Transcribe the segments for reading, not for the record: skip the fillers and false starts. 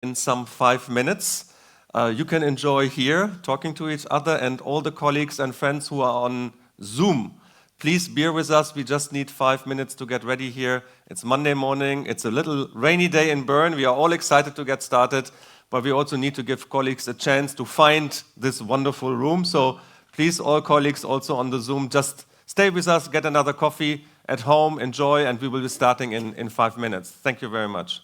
in some 5 minutes. You can enjoy here, talking to each other, and all the colleagues and friends who are on Zoom. Please bear with us, we just need 5 minutes to get ready here. It's Monday morning, it's a little rainy day in Bern. We are all excited to get started, but we also need to give colleagues a chance to find this wonderful room. So please, all colleagues also on the Zoom, just stay with us, get another coffee at home, enjoy, and we will be starting in 5 minutes. Thank you very much.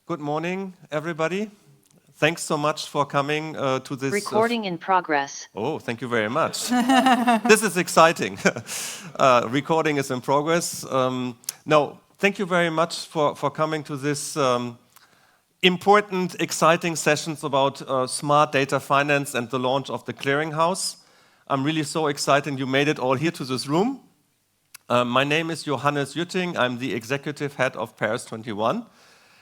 Good morning, everybody. Thanks so much for coming to this. Recording in progress. Oh, thank you very much. This is exciting. Recording is in progress. No, thank you very much for coming to this important, exciting sessions about smart data finance and the launch of the Clearinghouse. I'm really so excited you made it all here to this room. My name is Johannes Jütting. I'm the executive head of Paris 21.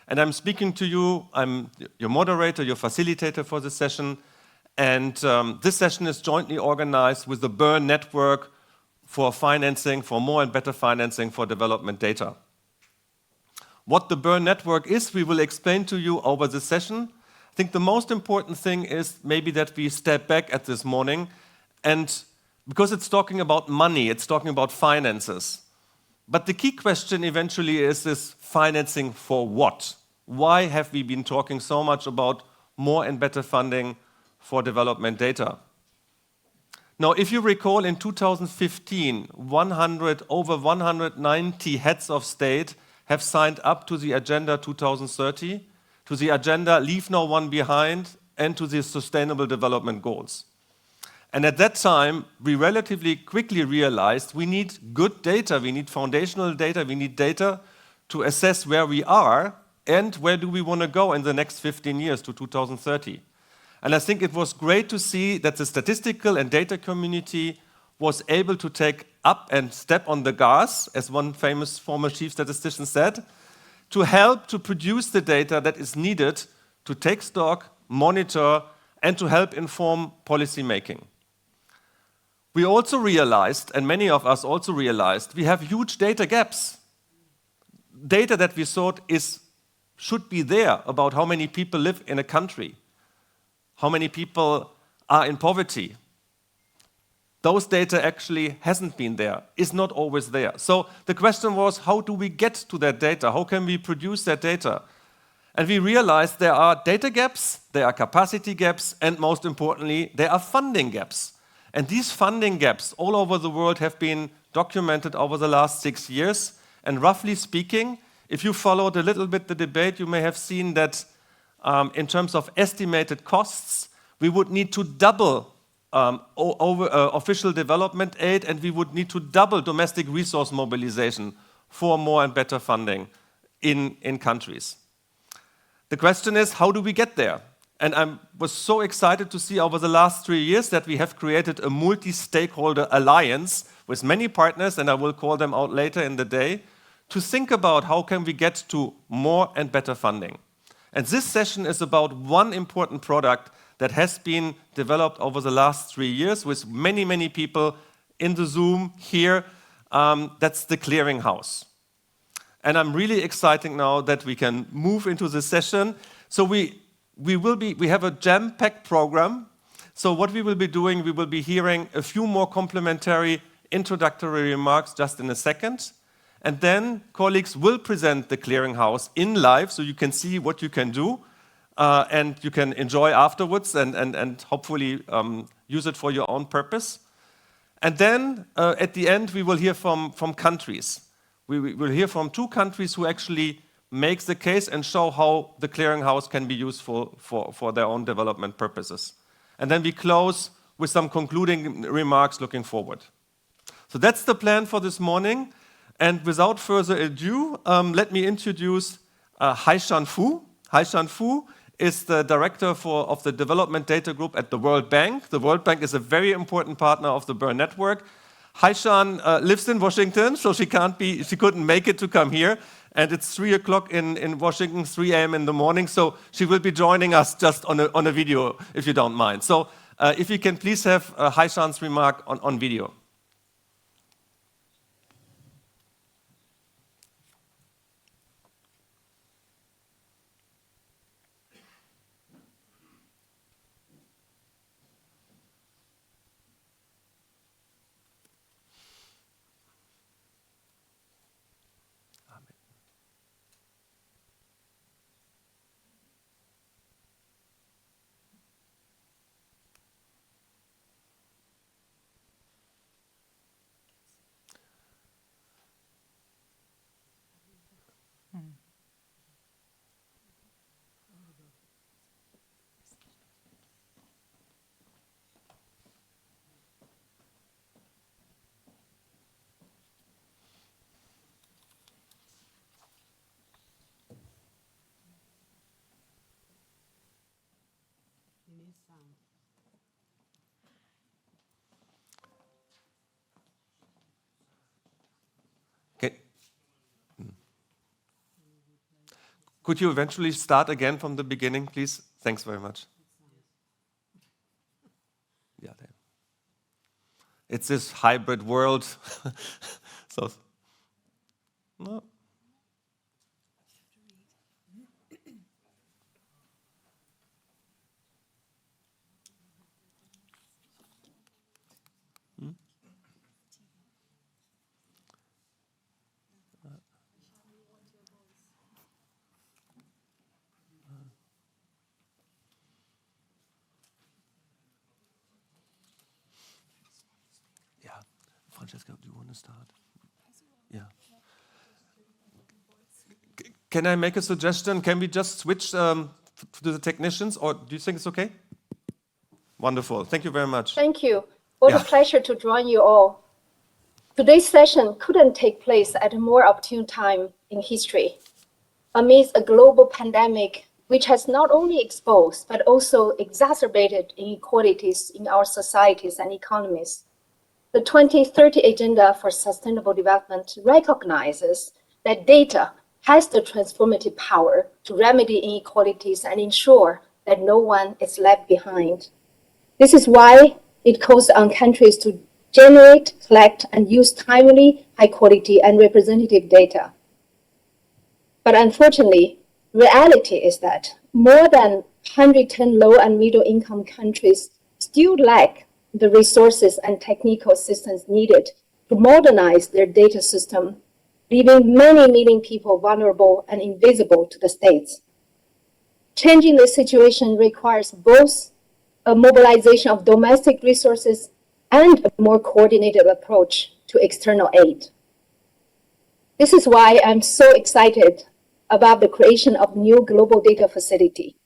And I'm speaking to you. I'm your moderator, your facilitator for this session. And this session is jointly organized with the Bern network for financing, for more and better financing for development data. What the Bern network is, we will explain to you over this session. I think the most important thing is maybe that we step back at this morning, and because it's talking about money, it's talking about finances. But the key question eventually is this: financing for what? Why have we been talking so much about more and better funding for development data? Now, if you recall, in 2015, over 190 heads of state have signed up to the Agenda 2030, to the Agenda Leave No One Behind, and to the Sustainable Development Goals. And at that time, we relatively quickly realized we need good data, we need foundational data, we need data to assess where we are and where do we want to go in the next 15 years to 2030. And I think it was great to see that the statistical and data community was able to take up and step on the gas, as one famous former chief statistician said, to help to produce the data that is needed to take stock, monitor, and to help inform policy making. We also realized, and many of us also realized, we have huge data gaps. Data that we thought should be there about how many people live in a country, how many people are in poverty. Those data actually hasn't been there, is not always there. So the question was, how do we get to that data? How can we produce that data? And we realized there are data gaps, there are capacity gaps, and most importantly, there are funding gaps. And these funding gaps all over the world have been documented over the last 6 years. And roughly speaking, if you followed a little bit the debate, you may have seen that in terms of estimated costs, we would need to double official development aid, and we would need to double domestic resource mobilization for more and better funding in countries. The question is, how do we get there? And I was so excited to see over the last 3 years that we have created a multi-stakeholder alliance with many partners, and I will call them out later in the day, to think about how can we get to more and better funding. And this session is about one important product that has been developed over the last 3 years with many, many people in the Zoom here. That's the Clearinghouse. And I'm really excited now that we can move into the session. So we have a jam-packed program. So what we will be doing, we will be hearing a few more complementary introductory remarks just in a second. And then colleagues will present the Clearinghouse in live so you can see what you can do and you can enjoy afterwards and hopefully use it for your own purpose. And then at the end, we will hear from countries. We will hear from 2 countries who actually make the case and show how the Clearinghouse can be useful for their own development purposes. And then we close with some concluding remarks looking forward. So that's the plan for this morning. And without further ado, let me introduce Haishan Fu. Haishan Fu is the director of the Development Data Group at the World Bank. The World Bank is a very important partner of the Bern network. Haishan lives in Washington, so she couldn't make it to come here. And it's 3 o'clock in Washington, 3 a.m. in the morning, so she will be joining us just on a video, if you don't mind. So if you can please have Haishan's remark on video. Okay. Could you eventually start again from the beginning, please? Thanks very much. Yeah, there. It's this hybrid world. So, no. Yeah. Francesca, do you want to start? Yeah. Can I make a suggestion? Can we just switch to the technicians, or do you think it's okay? Wonderful. Thank you very much. Thank you. What a pleasure to join you all. Today's session couldn't take place at a more opportune time in history. Amidst a global pandemic, which has not only exposed, but also exacerbated inequalities in our societies and economies, the 2030 Agenda for Sustainable Development recognizes that data has the transformative power to remedy inequalities and ensure that no one is left behind. This is why it calls on countries to generate, collect, and use timely, high-quality, and representative data. But unfortunately, reality is that more than 110 low and middle-income countries still lack the resources and technical assistance needed to modernize their data system, leaving many million people vulnerable and invisible to the states. Changing this situation requires both a mobilization of domestic resources and a more coordinated approach to external aid. This is why I'm so excited about the creation of new Global Data Facility.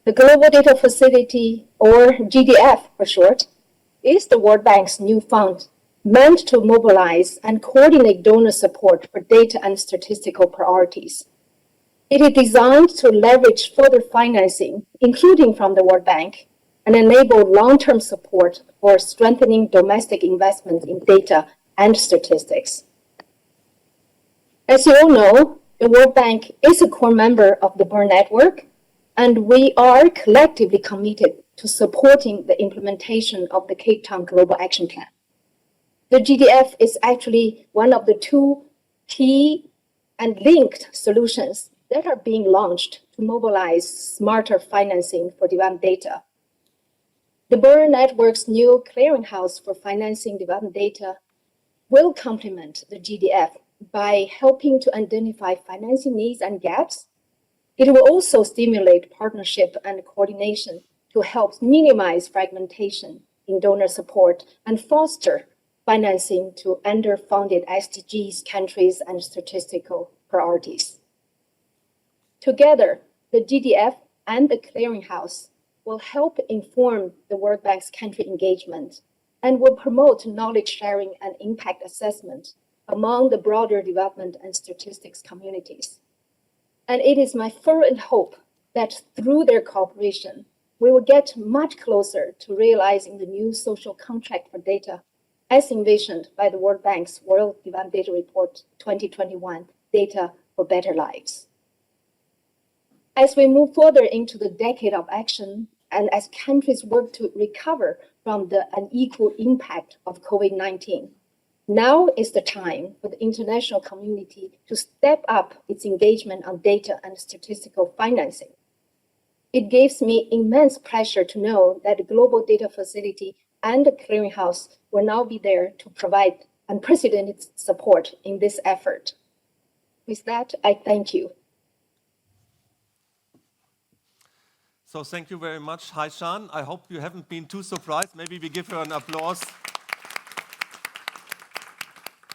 The Global Data Facility, or GDF for short, is the World Bank's new fund meant to mobilize and coordinate donor support for data and statistical priorities. It is designed to leverage further financing, including from the World Bank, and enable long-term support for strengthening domestic investment in data and statistics. As you all know, the World Bank is a core member of the Bern network, and we are collectively committed to supporting the implementation of the Cape Town Global Action Plan. The GDF is actually one of the two key and linked solutions that are being launched to mobilize smarter financing for development data. The Bern network's new Clearinghouse for Financing Development Data will complement the GDF by helping to identify financing needs and gaps. It will also stimulate partnership and coordination to help minimize fragmentation in donor support and foster financing to underfunded SDGs countries and statistical priorities. Together, the GDF and the Clearinghouse will help inform the World Bank's country engagement and will promote knowledge sharing and impact assessment among the broader development and statistics communities. And it is my fervent hope that through their cooperation, we will get much closer to realizing the new social contract for data as envisioned by the World Bank's World Development Data Report 2021, Data for Better Lives. As we move further into the decade of action, and as countries work to recover from the unequal impact of COVID-19, now is the time for the international community to step up its engagement on data and statistical financing. It gives me immense pleasure to know that the Global Data Facility and the Clearinghouse will now be there to provide unprecedented support in this effort. With that, I thank you. So thank you very much, Haishan. I hope you haven't been too surprised. Maybe we give her an applause.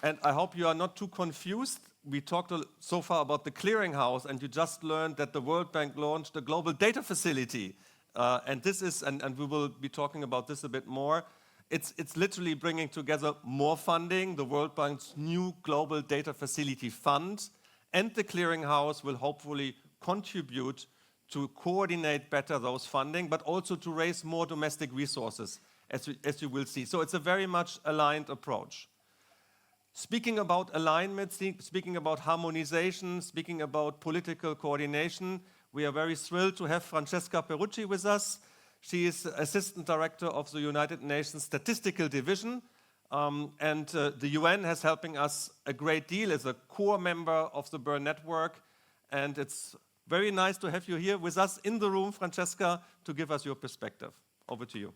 And I hope you are not too confused. We talked so far about the Clearinghouse, and you just learned that the World Bank launched a Global Data Facility. And this is, and we will be talking about this a bit more, it's literally bringing together more funding, the World Bank's new Global Data Facility Fund, and the Clearinghouse will hopefully contribute to coordinate better those funding, but also to raise more domestic resources, as you will see. So it's a very much aligned approach. Speaking about alignment, speaking about harmonization, speaking about political coordination, we are very thrilled to have Francesca Perucci with us. She is Assistant Director of the United Nations Statistical Division, and the UN has helping us a great deal as a core member of the Bern network, and it's very nice to have you here with us in the room, Francesca, to give us your perspective. Over to you.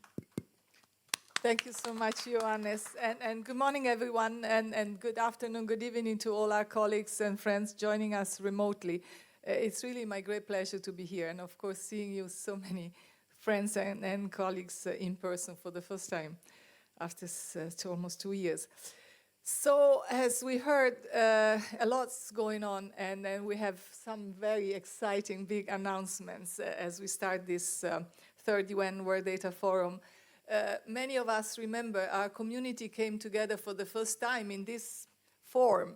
Thank you so much, Johannes. And good morning, everyone, and good afternoon, good evening to all our colleagues and friends joining us remotely. It's really my great pleasure to be here, and of course, seeing you, so many friends and colleagues in person for the first time after almost 2 years. So, as we heard, a lot's going on, and then we have some very exciting big announcements as we start this third UN World Data Forum. Many of us remember our community came together for the first time in this form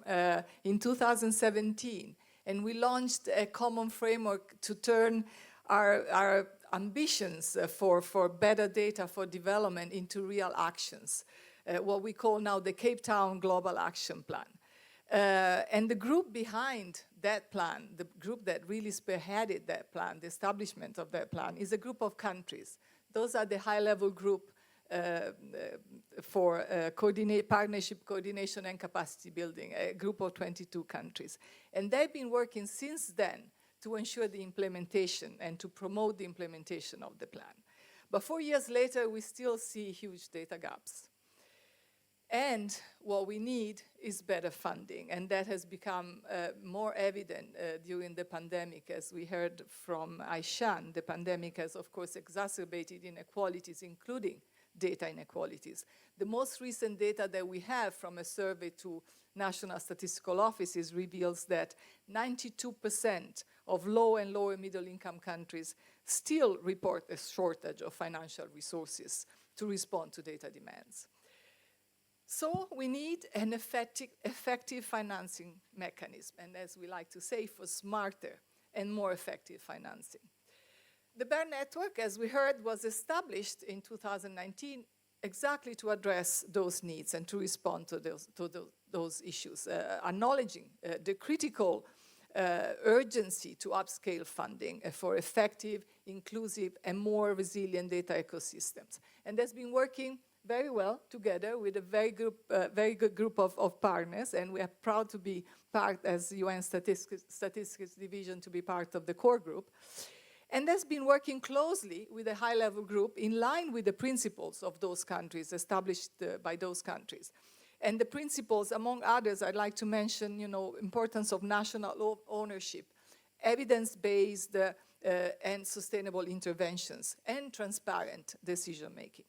in 2017, and we launched a common framework to turn our ambitions for better data for development into real actions, what we call now the Cape Town Global Action Plan. And the group behind that plan, the group that really spearheaded that plan, the establishment of that plan, is a group of countries. Those are the high-level group for partnership, coordination, and capacity building, a group of 22 countries. And they've been working since then to ensure the implementation and to promote the implementation of the plan. But 4 years later, we still see huge data gaps. And what we need is better funding, and that has become more evident during the pandemic. As we heard from Aishan, the pandemic has, of course, exacerbated inequalities, including data inequalities. The most recent data that we have from a survey to national statistical offices reveals that 92% of low and lower middle income countries still report a shortage of financial resources to respond to data demands. So we need an effective financing mechanism, and as we like to say, for smarter and more effective financing. The Bern network, as we heard, was established in 2019 exactly to address those needs and to respond to those issues, acknowledging the critical urgency to upscale funding for effective, inclusive, and more resilient data ecosystems. And that's been working very well together with a very good group of partners, and we are proud to be part, as UN Statistics Division, to be part of the core group. And that's been working closely with a high-level group in line with the principles of those countries, established by those countries. And the principles, among others, I'd like to mention, importance of national ownership, evidence-based and sustainable interventions, and transparent decision-making.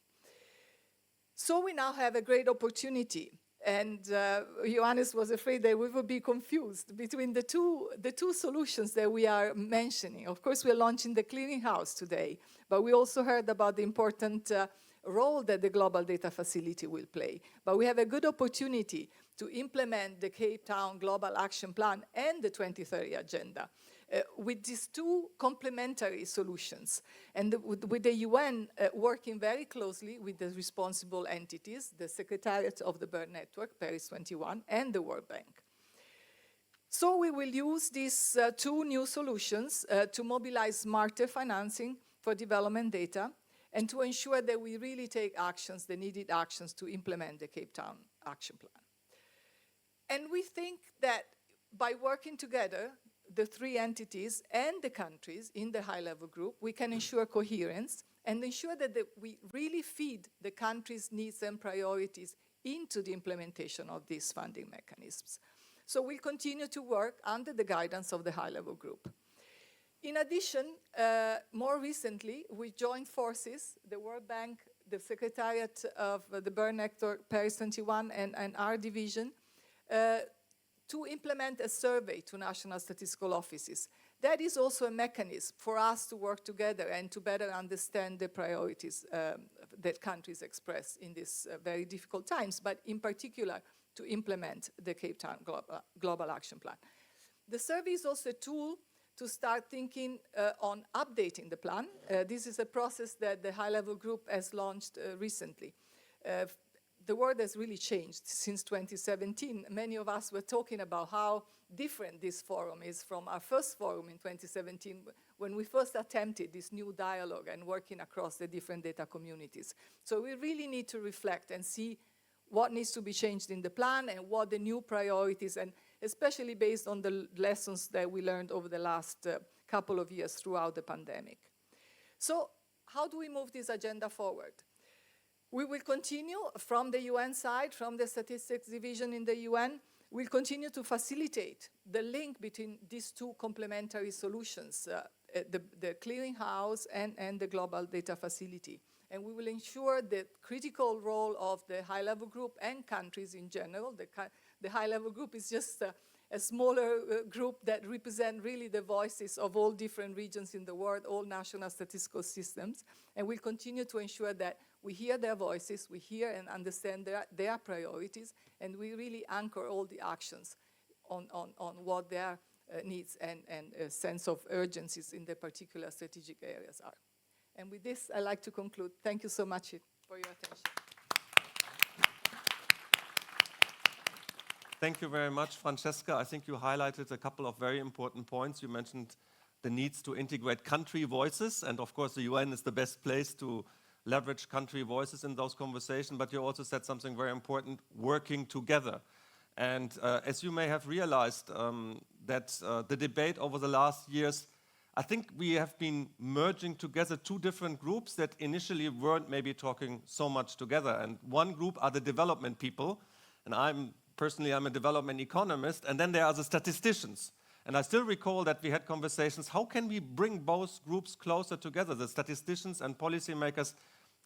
So we now have a great opportunity, and Johannes was afraid that we would be confused between the two solutions that we are mentioning. Of course, we're launching the Clearinghouse today, but we also heard about the important role that the Global Data Facility will play. But we have a good opportunity to implement the Cape Town Global Action Plan and the 2030 Agenda with these two complementary solutions. And with the UN working very closely with the responsible entities, the Secretariat of the Bern Network, Paris 21, and the World Bank. So we will use these two new solutions to mobilize smarter financing for development data and to ensure that we really take actions, the needed actions, to implement the Cape Town Action Plan. And we think that by working together, the three entities and the countries in the high-level group, we can ensure coherence and ensure that we really feed the countries' needs and priorities into the implementation of these funding mechanisms. So we'll continue to work under the guidance of the high-level group. In addition, more recently, we joined forces, the World Bank, the Secretariat of the Bern Network, Paris 21, and our division, to implement a survey to national statistical offices. That is also a mechanism for us to work together and to better understand the priorities that countries express in these very difficult times, but in particular to implement the Cape Town Global Action Plan. The survey is also a tool to start thinking on updating the plan. This is a process that the high-level group has launched recently. The world has really changed since 2017. Many of us were talking about how different this forum is from our first forum in 2017, when we first attempted this new dialogue and working across the different data communities. So we really need to reflect and see what needs to be changed in the plan and what the new priorities, and especially based on the lessons that we learned over the last couple of years throughout the pandemic. So how do we move this agenda forward? We will continue from the UN side, from the statistics division in the UN, we'll continue to facilitate the link between these two complementary solutions, the Clearinghouse and the Global Data Facility. And we will ensure the critical role of the high-level group and countries in general. The high-level group is just a smaller group that represent really the voices of all different regions in the world, all national statistical systems. And we'll continue to ensure that we hear their voices, we hear and understand their priorities, and we really anchor all the actions on what their needs and sense of urgencies in the particular strategic areas are. And with this, I'd like to conclude. Thank you so much for your attention. Thank you very much, Francesca. I think you highlighted a couple of very important points. You mentioned the needs to integrate country voices, and of course the UN is the best place to leverage country voices in those conversations, but you also said something very important, working together. And as you may have realized, the debate over the last years, I think we have been merging together two different groups that initially weren't maybe talking so much together. And one group are the development people, and personally I'm a development economist, and then there are the statisticians. And I still recall that we had conversations, how can we bring both groups closer together, the statisticians and policymakers,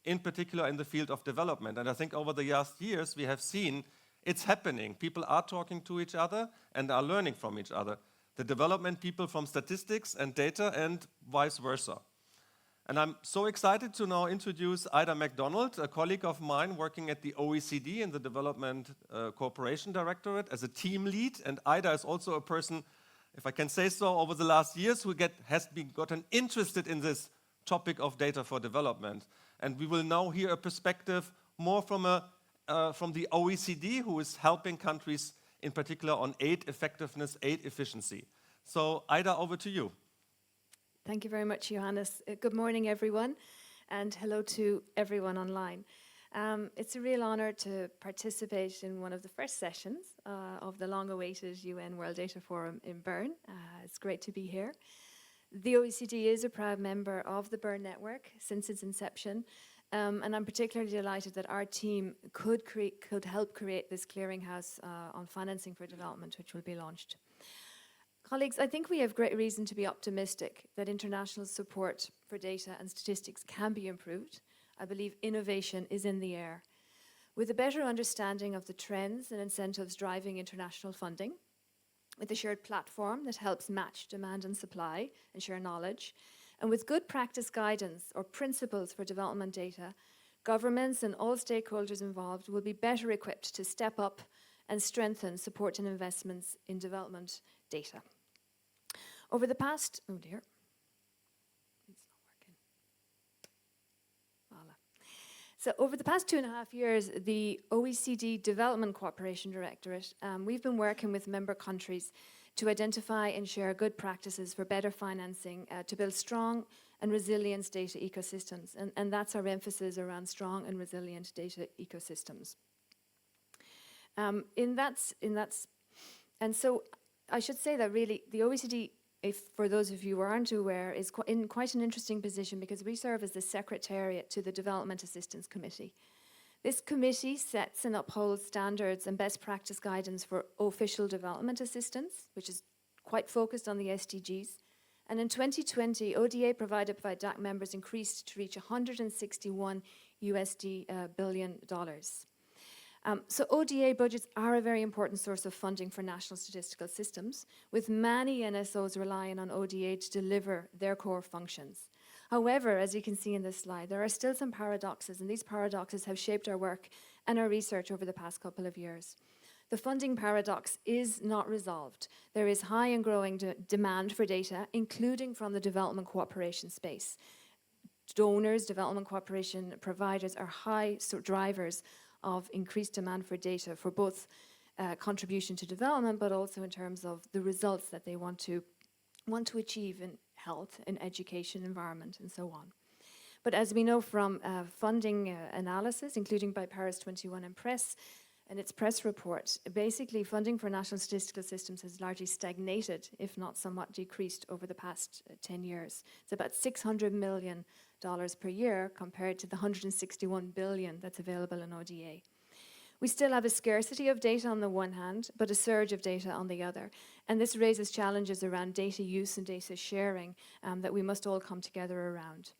in particular in the field of development. And I think over the last years we have seen it's happening. People are talking to each other and are learning from each other. The development people from statistics and data and vice versa. And I'm so excited to now introduce Ida MacDonald, a colleague of mine working at the OECD in the Development Cooperation Directorate as a team lead. And Ida is also a person, if I can say so, over the last years who has gotten interested in this topic of data for development. And we will now hear a perspective more from the OECD, who is helping countries in particular on aid effectiveness, aid efficiency. So Ida, over to you. Thank you very much, Johannes. Good morning, everyone, and hello to everyone online. It's a real honor to participate in one of the first sessions of the long-awaited UN World Data Forum in Bern. It's great to be here. The OECD is a proud member of the Bern network since its inception, and I'm particularly delighted that our team could help create this clearinghouse on financing for development, which will be launched. Colleagues, I think we have great reason to be optimistic that international support for data and statistics can be improved. I believe innovation is in the air. With a better understanding of the trends and incentives driving international funding, with a shared platform that helps match demand and supply and share knowledge, and with good practice guidance or principles for development data, governments and all stakeholders involved will be better equipped to step up and strengthen support and investments in development data. Over the past, oh dear, it's not working. Voila. So over the past 2.5 years, the OECD Development Cooperation Directorate, we've been working with member countries to identify and share good practices for better financing to build strong and resilient data ecosystems. And that's our emphasis around strong and resilient data ecosystems. And so I should say that really the OECD, for those of you who aren't aware, is in quite an interesting position because we serve as the Secretariat to the Development Assistance Committee. This committee sets and upholds standards and best practice guidance for official development assistance, which is quite focused on the SDGs. And in 2020, ODA provided by DAC members increased to reach $161 billion. So ODA budgets are a very important source of funding for national statistical systems, with many NSOs relying on ODA to deliver their core functions. However, as you can see in this slide, there are still some paradoxes, and these paradoxes have shaped our work and our research over the past couple of years. the funding paradox is not resolved. There is high and growing demand for data, including from the development cooperation space. Donors, development cooperation providers are high drivers of increased demand for data for both contribution to development, but also in terms of the results that they want to achieve in health, in education, environment, and so on. But as we know from funding analysis, including by Paris 21 and Press, and its press report, basically funding for national statistical systems has largely stagnated, if not somewhat decreased, over the past 10 years. It's about $600 million per year compared to the $161 billion that's available in ODA. We still have a scarcity of data on the one hand, but a surge of data on the other. And this raises challenges around data use and data sharing that we must all come together around.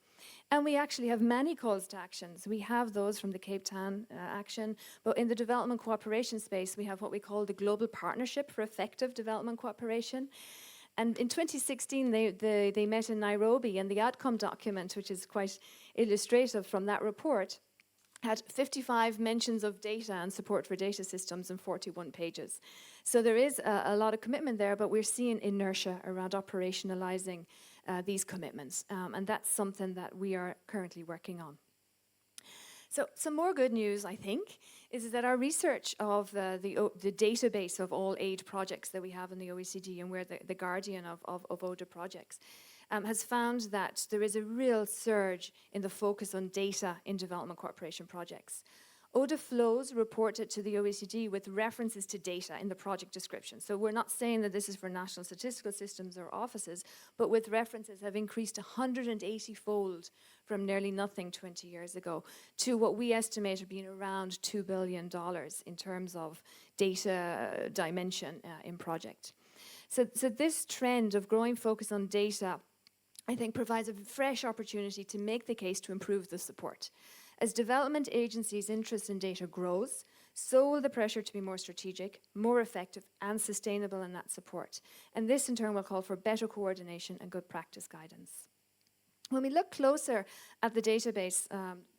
And we actually have many calls to actions. We have those from the Cape Town action, but in the development cooperation space, we have what we call the Global Partnership for Effective Development Cooperation. And in 2016, they met in Nairobi, and the outcome document, which is quite illustrative from that report, had 55 mentions of data and support for data systems in 41 pages. So there is a lot of commitment there, but we're seeing inertia around operationalizing these commitments. And that's something that we are currently working on. So some more good news, I think, is that our research of the database of all aid projects that we have in the OECD, and we're the guardian of ODA projects, has found that there is a real surge in the focus on data in development cooperation projects. ODA flows reported to the OECD with references to data in the project description. So we're not saying that this is for national statistical systems or offices, but with references have increased 180-fold from nearly nothing 20 years ago to what we estimate are being around $2 billion in terms of data dimension in project. So this trend of growing focus on data, I think, provides a fresh opportunity to make the case to improve the support. As development agencies' interest in data grows, so will the pressure to be more strategic, more effective, and sustainable in that support. And this, in turn, will call for better coordination and good practice guidance. When we look closer at the database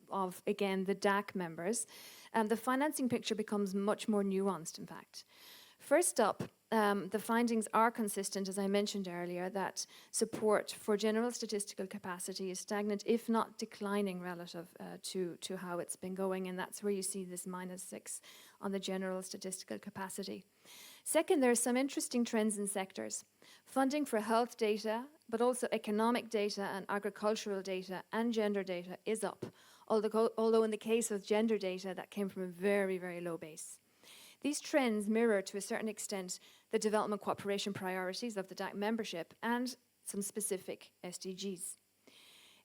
of, again, the DAC members, the financing picture becomes much more nuanced, in fact. First up, the findings are consistent, as I mentioned earlier, that support for general statistical capacity is stagnant, if not declining relative to how it's been going, and that's where you see this -6 on the general statistical capacity. Second, there are some interesting trends in sectors. Funding for health data, but also economic data and agricultural data and gender data is up, although in the case of gender data, that came from a very, very low base. These trends mirror, to a certain extent, the development cooperation priorities of the DAC membership and some specific SDGs.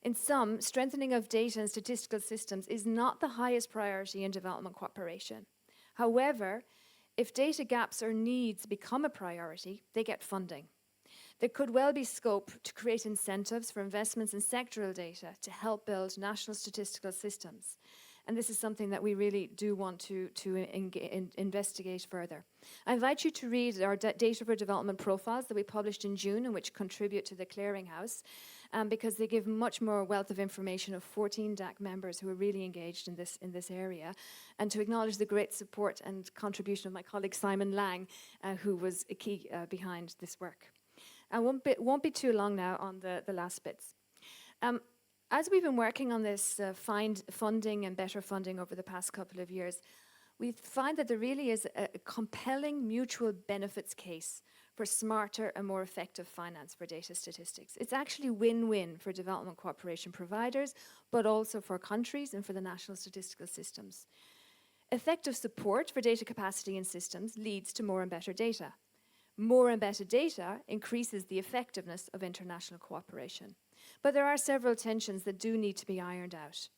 In sum, strengthening of data and statistical systems is not the highest priority in development cooperation. However, if data gaps or needs become a priority, they get funding. There could well be scope to create incentives for investments in sectoral data to help build national statistical systems. And this is something that we really do want to investigate further. I invite you to read our Data for Development profiles that we published in June and which contribute to the Clearinghouse, because they give much more wealth of information of 14 DAC members who are really engaged in this area, and to acknowledge the great support and contribution of my colleague Simon Lang, who was a key behind this work. I won't be too long now on the last bits. As we've been working on this funding and better funding over the past couple of years, we find that there really is a compelling mutual benefits case for smarter and more effective finance for data statistics. It's actually win-win for development cooperation providers, but also for countries and for the national statistical systems. Effective support for data capacity in systems leads to more and better data. More and better data increases the effectiveness of international cooperation. But there are several tensions that do need to be ironed out.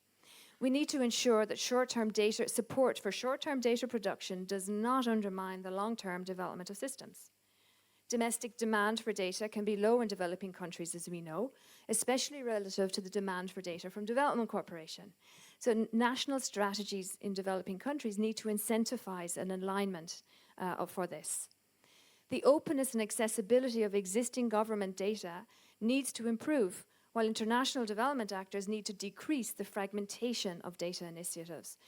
We need to ensure that short-term data support for short-term data production does not undermine the long-term development of systems. Domestic demand for data can be low in developing countries, as we know, especially relative to the demand for data from development cooperation. So national strategies in developing countries need to incentivize an alignment for this. The openness and accessibility of existing government data needs to improve, while international development actors need to decrease the fragmentation of data initiatives.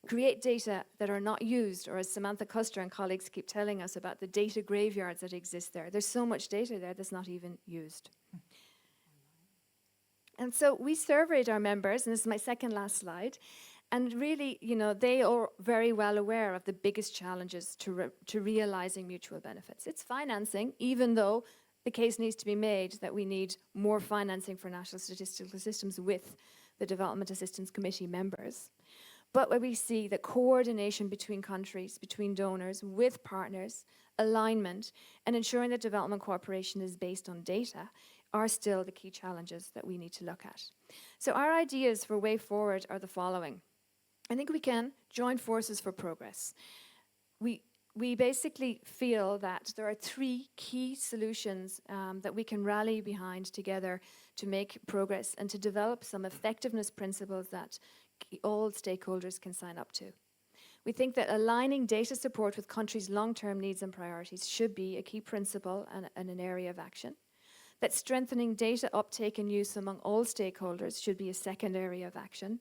create data that are not used, or as Samantha Custer and colleagues keep telling us about the data graveyards that exist there. There's so much data there that's not even used. And so we surveyed our members, and this is my second last slide, and really, you know, they are very well aware of the biggest challenges to realizing mutual benefits. It's financing, even though the case needs to be made that we need more financing for national statistical systems with the Development Assistance Committee members. But where we see that coordination between countries, between donors, with partners, alignment, and ensuring that development cooperation is based on data are still the key challenges that we need to look at. So our ideas for way forward are the following. I think we can join forces for progress. We basically feel that there are three key solutions that we can rally behind together to make progress and to develop some effectiveness principles that all stakeholders can sign up to. We think that aligning data support with countries' long-term needs and priorities should be a key principle and an area of action. That strengthening data uptake and use among all stakeholders should be a second area of action.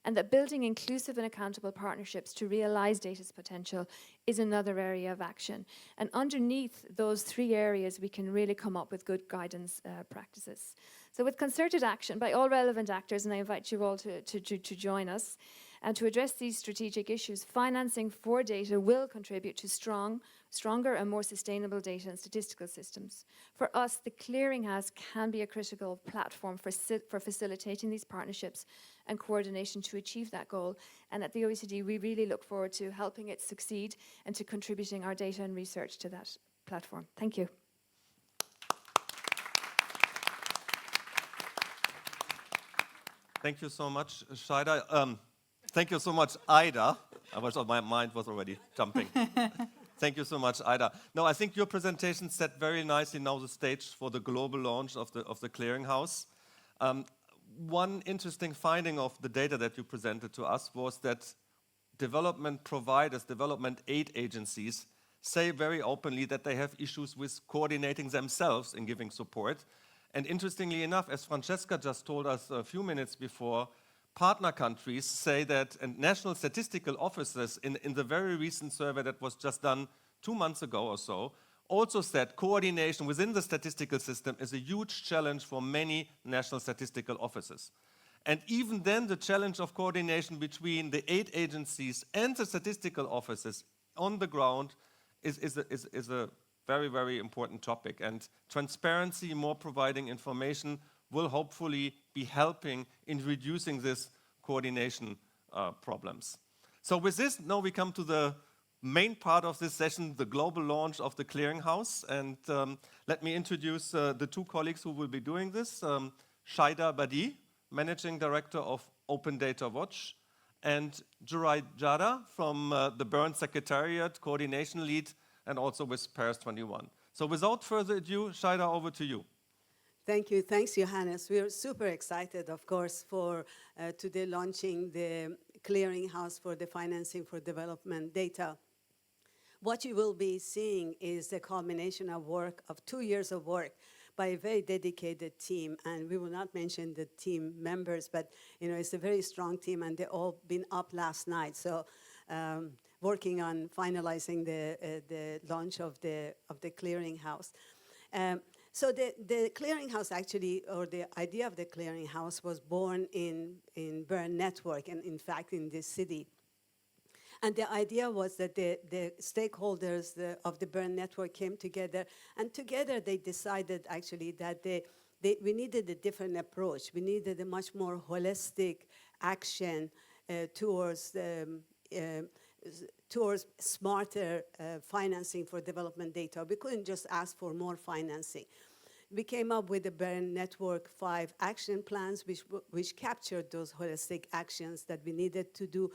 And that building inclusive and accountable partnerships to realize data's potential is another area of action. And underneath those three areas, we can really come up with good guidance practices. So with concerted action by all relevant actors, and I invite you all to join us, and to address these strategic issues, financing for data will contribute to stronger and more sustainable data and statistical systems. For us, the Clearinghouse can be a critical platform for facilitating these partnerships and coordination to achieve that goal. And at the OECD, we really look forward to helping it succeed and to contributing our data and research to that platform. Thank you. Thank you so much, Shaida. Thank you so much, Ida. My mind was already jumping. Thank you so much, Ida. No, I think your presentation set very nicely now the stage for the global launch of the Clearinghouse. One interesting finding of the data that you presented to us was that development providers, development aid agencies, say very openly that they have issues with coordinating themselves in giving support. And interestingly enough, as Francesca just told us a few minutes before, partner countries say that, and national statistical offices in the very recent survey that was just done 2 months ago or so, also said coordination within the statistical system is a huge challenge for many national statistical offices. And even then, the challenge of coordination between the aid agencies and the statistical offices on the ground is a very, very important topic. And transparency, more providing information, will hopefully be helping in reducing this coordination problems. So with this, now we come to the main part of this session, the global launch of the Clearinghouse. And let me introduce the two colleagues who will be doing this. Shaida Badi, Managing Director of Open Data Watch, and Jurai Jada from the Bern Secretariat, Coordination Lead, and also with Paris 21. So without further ado, Shaida, over to you. Thank you. Thanks, Johannes. We are super excited, of course, for today launching the Clearinghouse for the Financing for Development data. What you will be seeing is the culmination of work, of 2 years of work by a very dedicated team. And we will not mention the team members, but it's a very strong team, and they've all been up last night. So working on finalizing the launch of the Clearinghouse. So the Clearinghouse actually, or the idea of the Clearinghouse was born in Bern network, and in fact in this city. And the idea was that the stakeholders of the Bern network came together, and together they decided actually that we needed a different approach. We needed a much more holistic action towards smarter financing for development data. We couldn't just ask for more financing. We came up with the Bern Network 5 action plans, which captured those holistic actions that we needed to do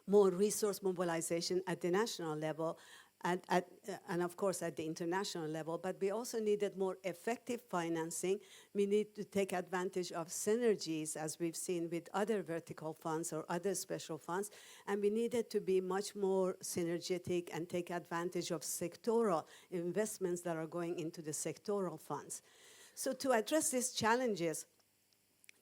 more resource mobilization at the national level, and of course at the international level, but we also needed more effective financing. We need to take advantage of synergies, as we've seen with other vertical funds or other special funds, and we needed to be much more synergetic and take advantage of sectoral investments that are going into the sectoral funds. So to address these challenges,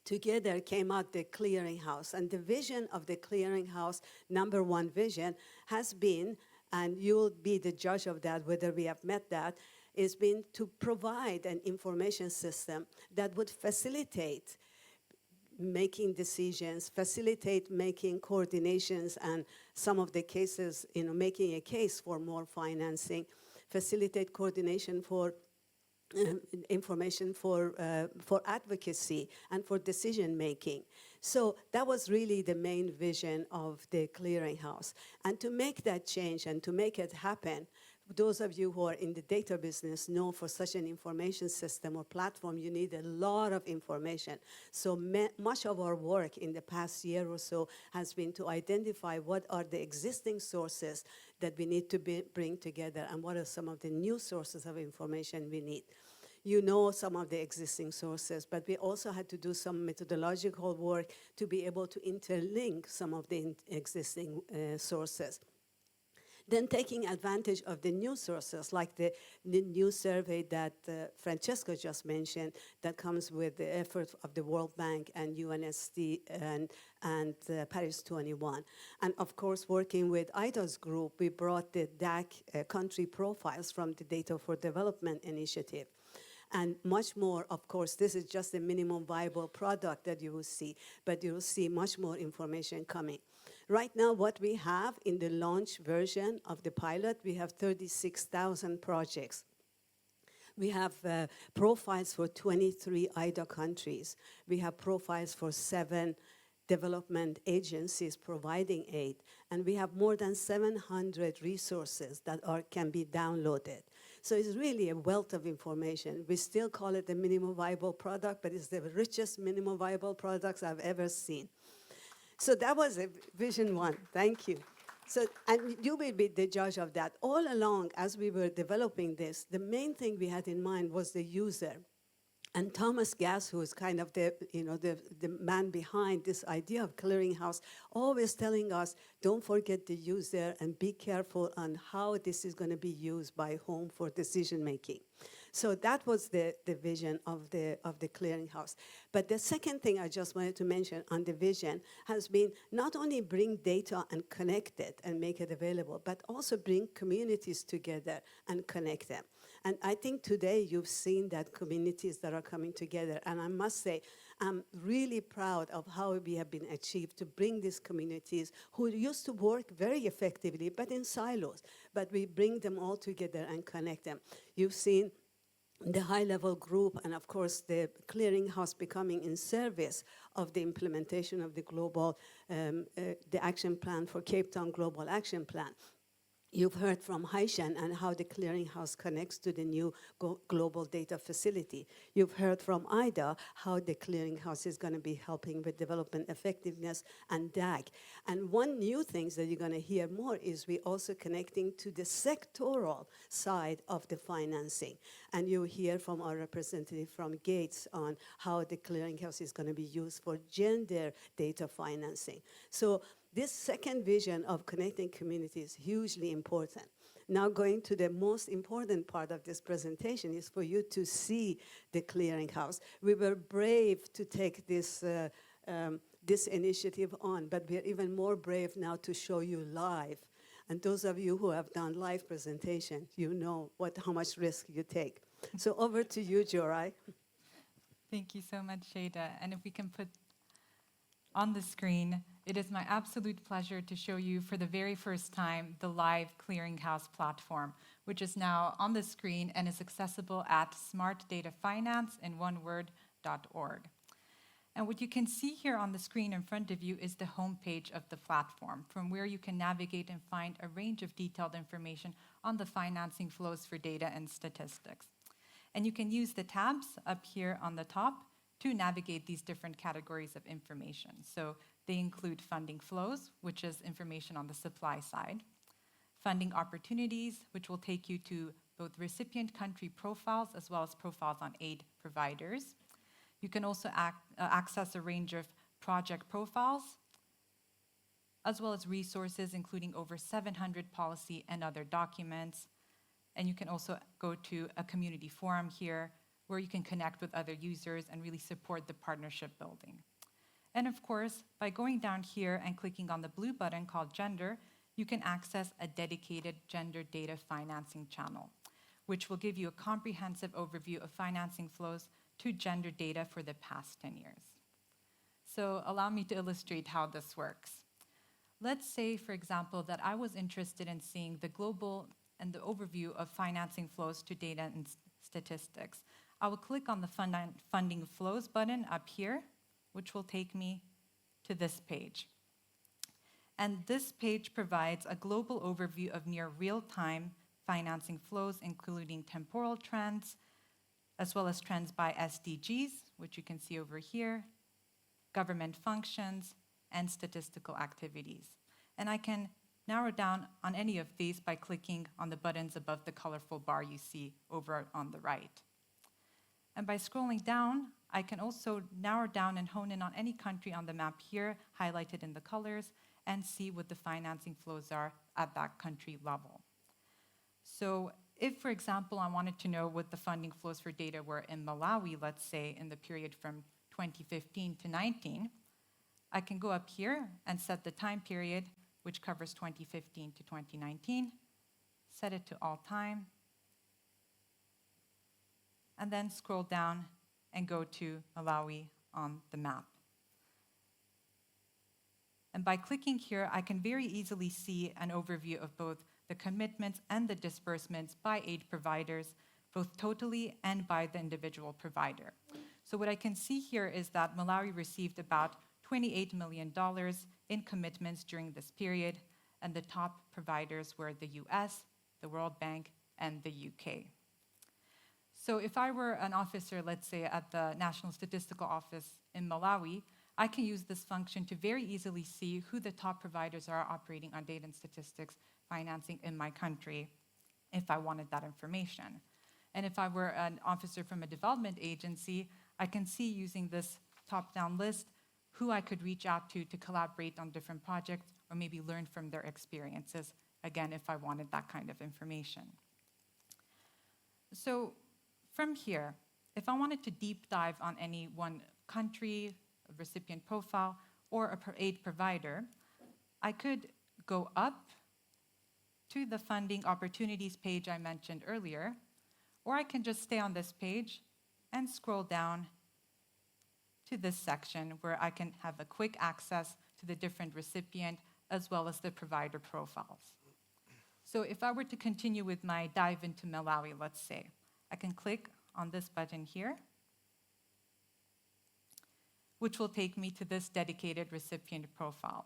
together came out the Clearinghouse. And the vision of the Clearinghouse, number one vision, has been, and you'll be the judge of that, whether we have met that, is been to provide an information system that would facilitate making decisions, facilitate making coordinations, and some of the cases, making a case for more financing, facilitate coordination for information for advocacy and for decision making. So that was really the main vision of the Clearinghouse. And to make that change and to make it happen, those of you who are in the data business know for such an information system or platform, you need a lot of information. So much of our work in the past year or so has been to identify what are the existing sources that we need to bring together and what are some of the new sources of information we need. You know some of the existing sources, but we also had to do some methodological work to be able to interlink some of the existing sources. Then taking advantage of the new sources, like the new survey that Francesco just mentioned, that comes with the effort of the World Bank and UNSD and Paris 21. And of course, working with IDA's group, we brought the DAC country profiles from the Data for Development initiative. And much more, of course, this is just a minimum viable product that you will see, but you will see much more information coming. Right now, what we have in the launch version of the pilot, we have 36,000 projects. We have profiles for 23 IDA countries. We have profiles for 7 development agencies providing aid. And we have more than 700 resources that can be downloaded. So it's really a wealth of information. We still call it the minimum viable product, but it's the richest minimum viable products I've ever seen. So that was vision 1. Thank you. So, and you will be the judge of that. All along, as we were developing this, the main thing we had in mind was the user. And Thomas Gass, who is kind of the man behind this idea of Clearinghouse, always telling us, don't forget the user and be careful on how this is going to be used by whom for decision making. So that was the vision of the Clearinghouse. But the second thing I just wanted to mention on the vision has been not only bring data and connect it and make it available, but also bring communities together and connect them. And I think today you've seen that communities that are coming together. And I must say, I'm really proud of how we have been achieved to bring these communities who used to work very effectively, but in silos. But we bring them all together and connect them. You've seen the high-level group and, of course, the Clearinghouse becoming in service of the implementation of the global, the action plan for Cape Town Global Action Plan. You've heard from Haishan and how the Clearinghouse connects to the new global data facility. You've heard from IDA how the Clearinghouse is going to be helping with development effectiveness and DAG. And one new thing that you're going to hear more is we're also connecting to the sectoral side of the financing. And you'll hear from our representative from Gates on how the Clearinghouse is going to be used for gender data financing. So this second vision of connecting communities is hugely important. Now going to the most important part of this presentation is for you to see the Clearinghouse. We were brave to take this, this initiative on, but we're even more brave now to show you live. And those of you who have done live presentation, you know how much risk you take. So over to you, Jorai. Thank you so much, Shada. And if we can put on the screen, it is my absolute pleasure to show you for the very first time the live Clearinghouse platform, which is now on the screen and is accessible at smartdatafinance.org. And what you can see here on the screen in front of you is the homepage of the platform, from where you can navigate and find a range of detailed information on the financing flows for data and statistics. And you can use the tabs up here on the top to navigate these different categories of information. So they include funding flows, which is information on the supply side, funding opportunities, which will take you to both recipient country profiles as well as profiles on aid providers. You can also access a range of project profiles, as well as resources, including over 700 policy and other documents. And you can also go to a community forum here, where you can connect with other users and really support the partnership building. And of course, by going down here and clicking on the blue button called Gender, you can access a dedicated gender data financing channel, which will give you a comprehensive overview of financing flows to gender data for the past 10 years. So allow me to illustrate how this works. Let's say, for example, that I was interested in seeing the global and the overview of financing flows to data and statistics. I will click on the Funding Flows button up here, which will take me to this page. And this page provides a global overview of near real-time financing flows, including temporal trends, as well as trends by SDGs, which you can see over here, government functions, and statistical activities. And I can narrow down on any of these by clicking on the buttons above the colorful bar you see over on the right. And by scrolling down, I can also narrow down and hone in on any country on the map here, highlighted in the colors, and see what the financing flows are at that country level. So if, for example, I wanted to know what the funding flows for data were in Malawi, let's say in the period from 2015 to 19, I can go up here and set the time period, which covers 2015 to 2019, set it to all time, and then scroll down and go to Malawi on the map. And by clicking here, I can very easily see an overview of both the commitments and the disbursements by aid providers, both totally and by the individual provider. So what I can see here is that Malawi received about $28 million in commitments during this period, and the top providers were the US, the World Bank, and the UK. So if I were an officer, let's say at the National Statistical Office in Malawi, I can use this function to very easily see who the top providers are operating on data and statistics financing in my country if I wanted that information. And if I were an officer from a development agency, I can see using this top-down list who I could reach out to collaborate on different projects or maybe learn from their experiences, again, if I wanted that kind of information. So from here, if I wanted to deep dive on any one country, a recipient profile, or a aid provider, I could go up to the funding opportunities page I mentioned earlier, or I can just stay on this page and scroll down to this section where I can have a quick access to the different recipient as well as the provider profiles. So if I were to continue with my dive into Malawi, let's say, I can click on this button here, which will take me to this dedicated recipient profile.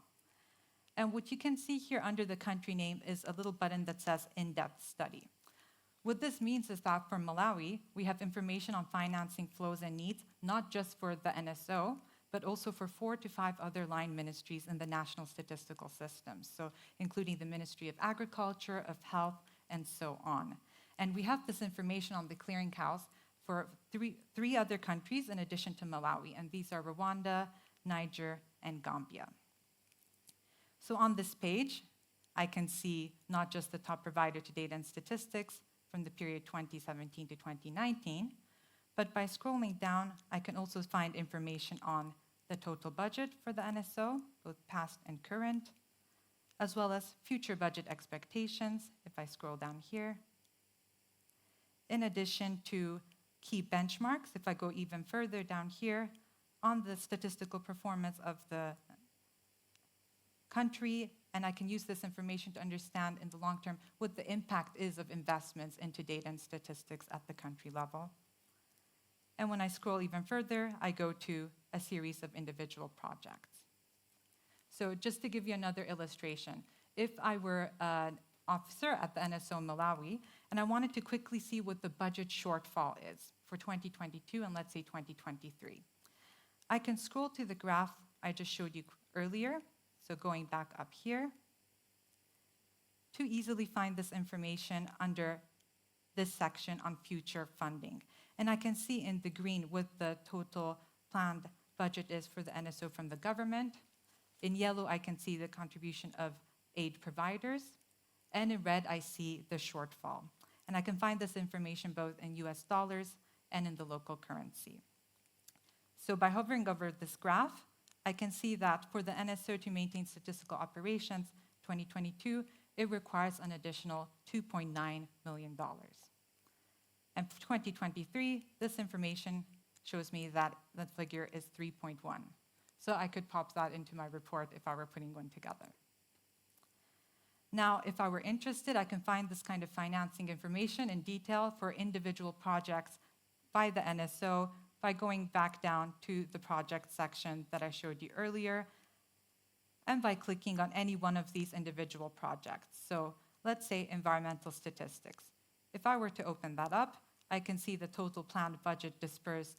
And what you can see here under the country name is a little button that says in-depth study. What this means is that for Malawi, we have information on financing flows and needs, not just for the NSO, but also for 4 to 5 other line ministries in the national statistical system, so including the Ministry of Agriculture, of Health, and so on. And we have this information on the Clearinghouse for three other countries in addition to Malawi, and these are Rwanda, Niger, and Gambia. So on this page, I can see not just the top provider to data and statistics from the period 2017 to 2019, but by scrolling down, I can also find information on the total budget for the NSO, both past and current, as well as future budget expectations, if I scroll down here. In addition to key benchmarks, if I go even further down here, on the statistical performance of the country, and I can use this information to understand in the long term what the impact is of investments into data and statistics at the country level. And when I scroll even further, I go to a series of individual projects. So just to give you another illustration, if I were an officer at the NSO Malawi, and I wanted to quickly see what the budget shortfall is for 2022 and let's say 2023, I can scroll to the graph I just showed you earlier, so going back up here, to easily find this information under this section on future funding. And I can see in the green what the total planned budget is for the NSO from the government. In yellow, I can see the contribution of aid providers. And in red, I see the shortfall. And I can find this information both in US dollars and in the local currency. So by hovering over this graph, I can see that for the NSO to maintain statistical operations 2022, it requires an additional $2.9 million. And for 2023, this information shows me that the figure is 3.1. So I could pop that into my report if I were putting one together. Now, if I were interested, I can find this kind of financing information in detail for individual projects by the NSO by going back down to the project section that I showed you earlier, and by clicking on any one of these individual projects. So let's say environmental statistics. If I were to open that up, I can see the total planned budget dispersed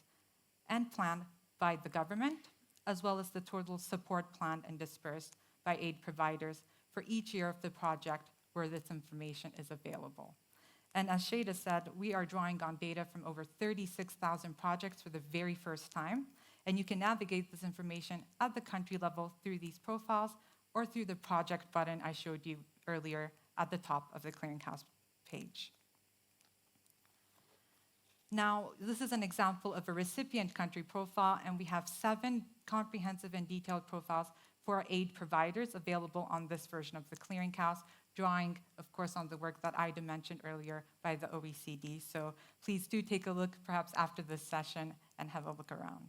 and planned by the government, as well as the total support planned and dispersed by aid providers for each year of the project where this information is available. And as Shada said, we are drawing on data from over 36,000 projects for the very first time, and you can navigate this information at the country level through these profiles or through the project button I showed you earlier at the top of the Clearinghouse page. Now, this is an example of a recipient country profile, and we have 7 comprehensive and detailed profiles for our aid providers available on this version of the Clearinghouse, drawing, of course, on the work that Ida mentioned earlier by the OECD. So please do take a look, perhaps after this session, and have a look around.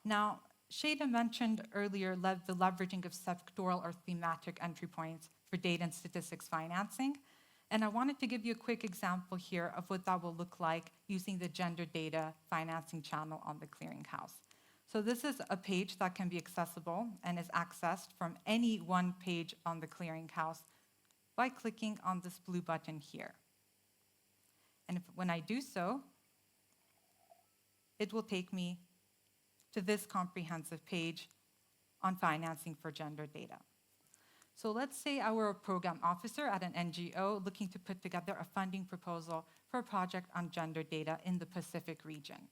Now, Shada mentioned earlier the leveraging of sectoral or thematic entry points for data and statistics financing. And I wanted to give you a quick example here of what that will look like using the gender data financing channel on the Clearinghouse. So this is a page that can be accessible and is accessed from any one page on the Clearinghouse by clicking on this blue button here. And when I do so, it will take me to this comprehensive page on financing for gender data. So let's say I were a program officer at an NGO looking to put together a funding proposal for a project on gender data in the Pacific region.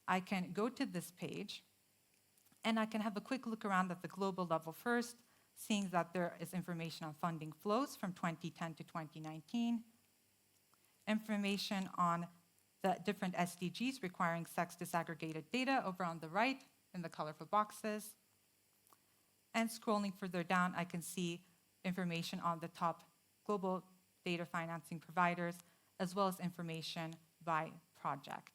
I can go to this page, and I can have a quick look around at the global level first, seeing that there is information on funding flows from 2010 to 2019, information on the different SDGs requiring sex disaggregated data over on the right in the colorful boxes. And scrolling further down, I can see information on the top global data financing providers, as well as information by project.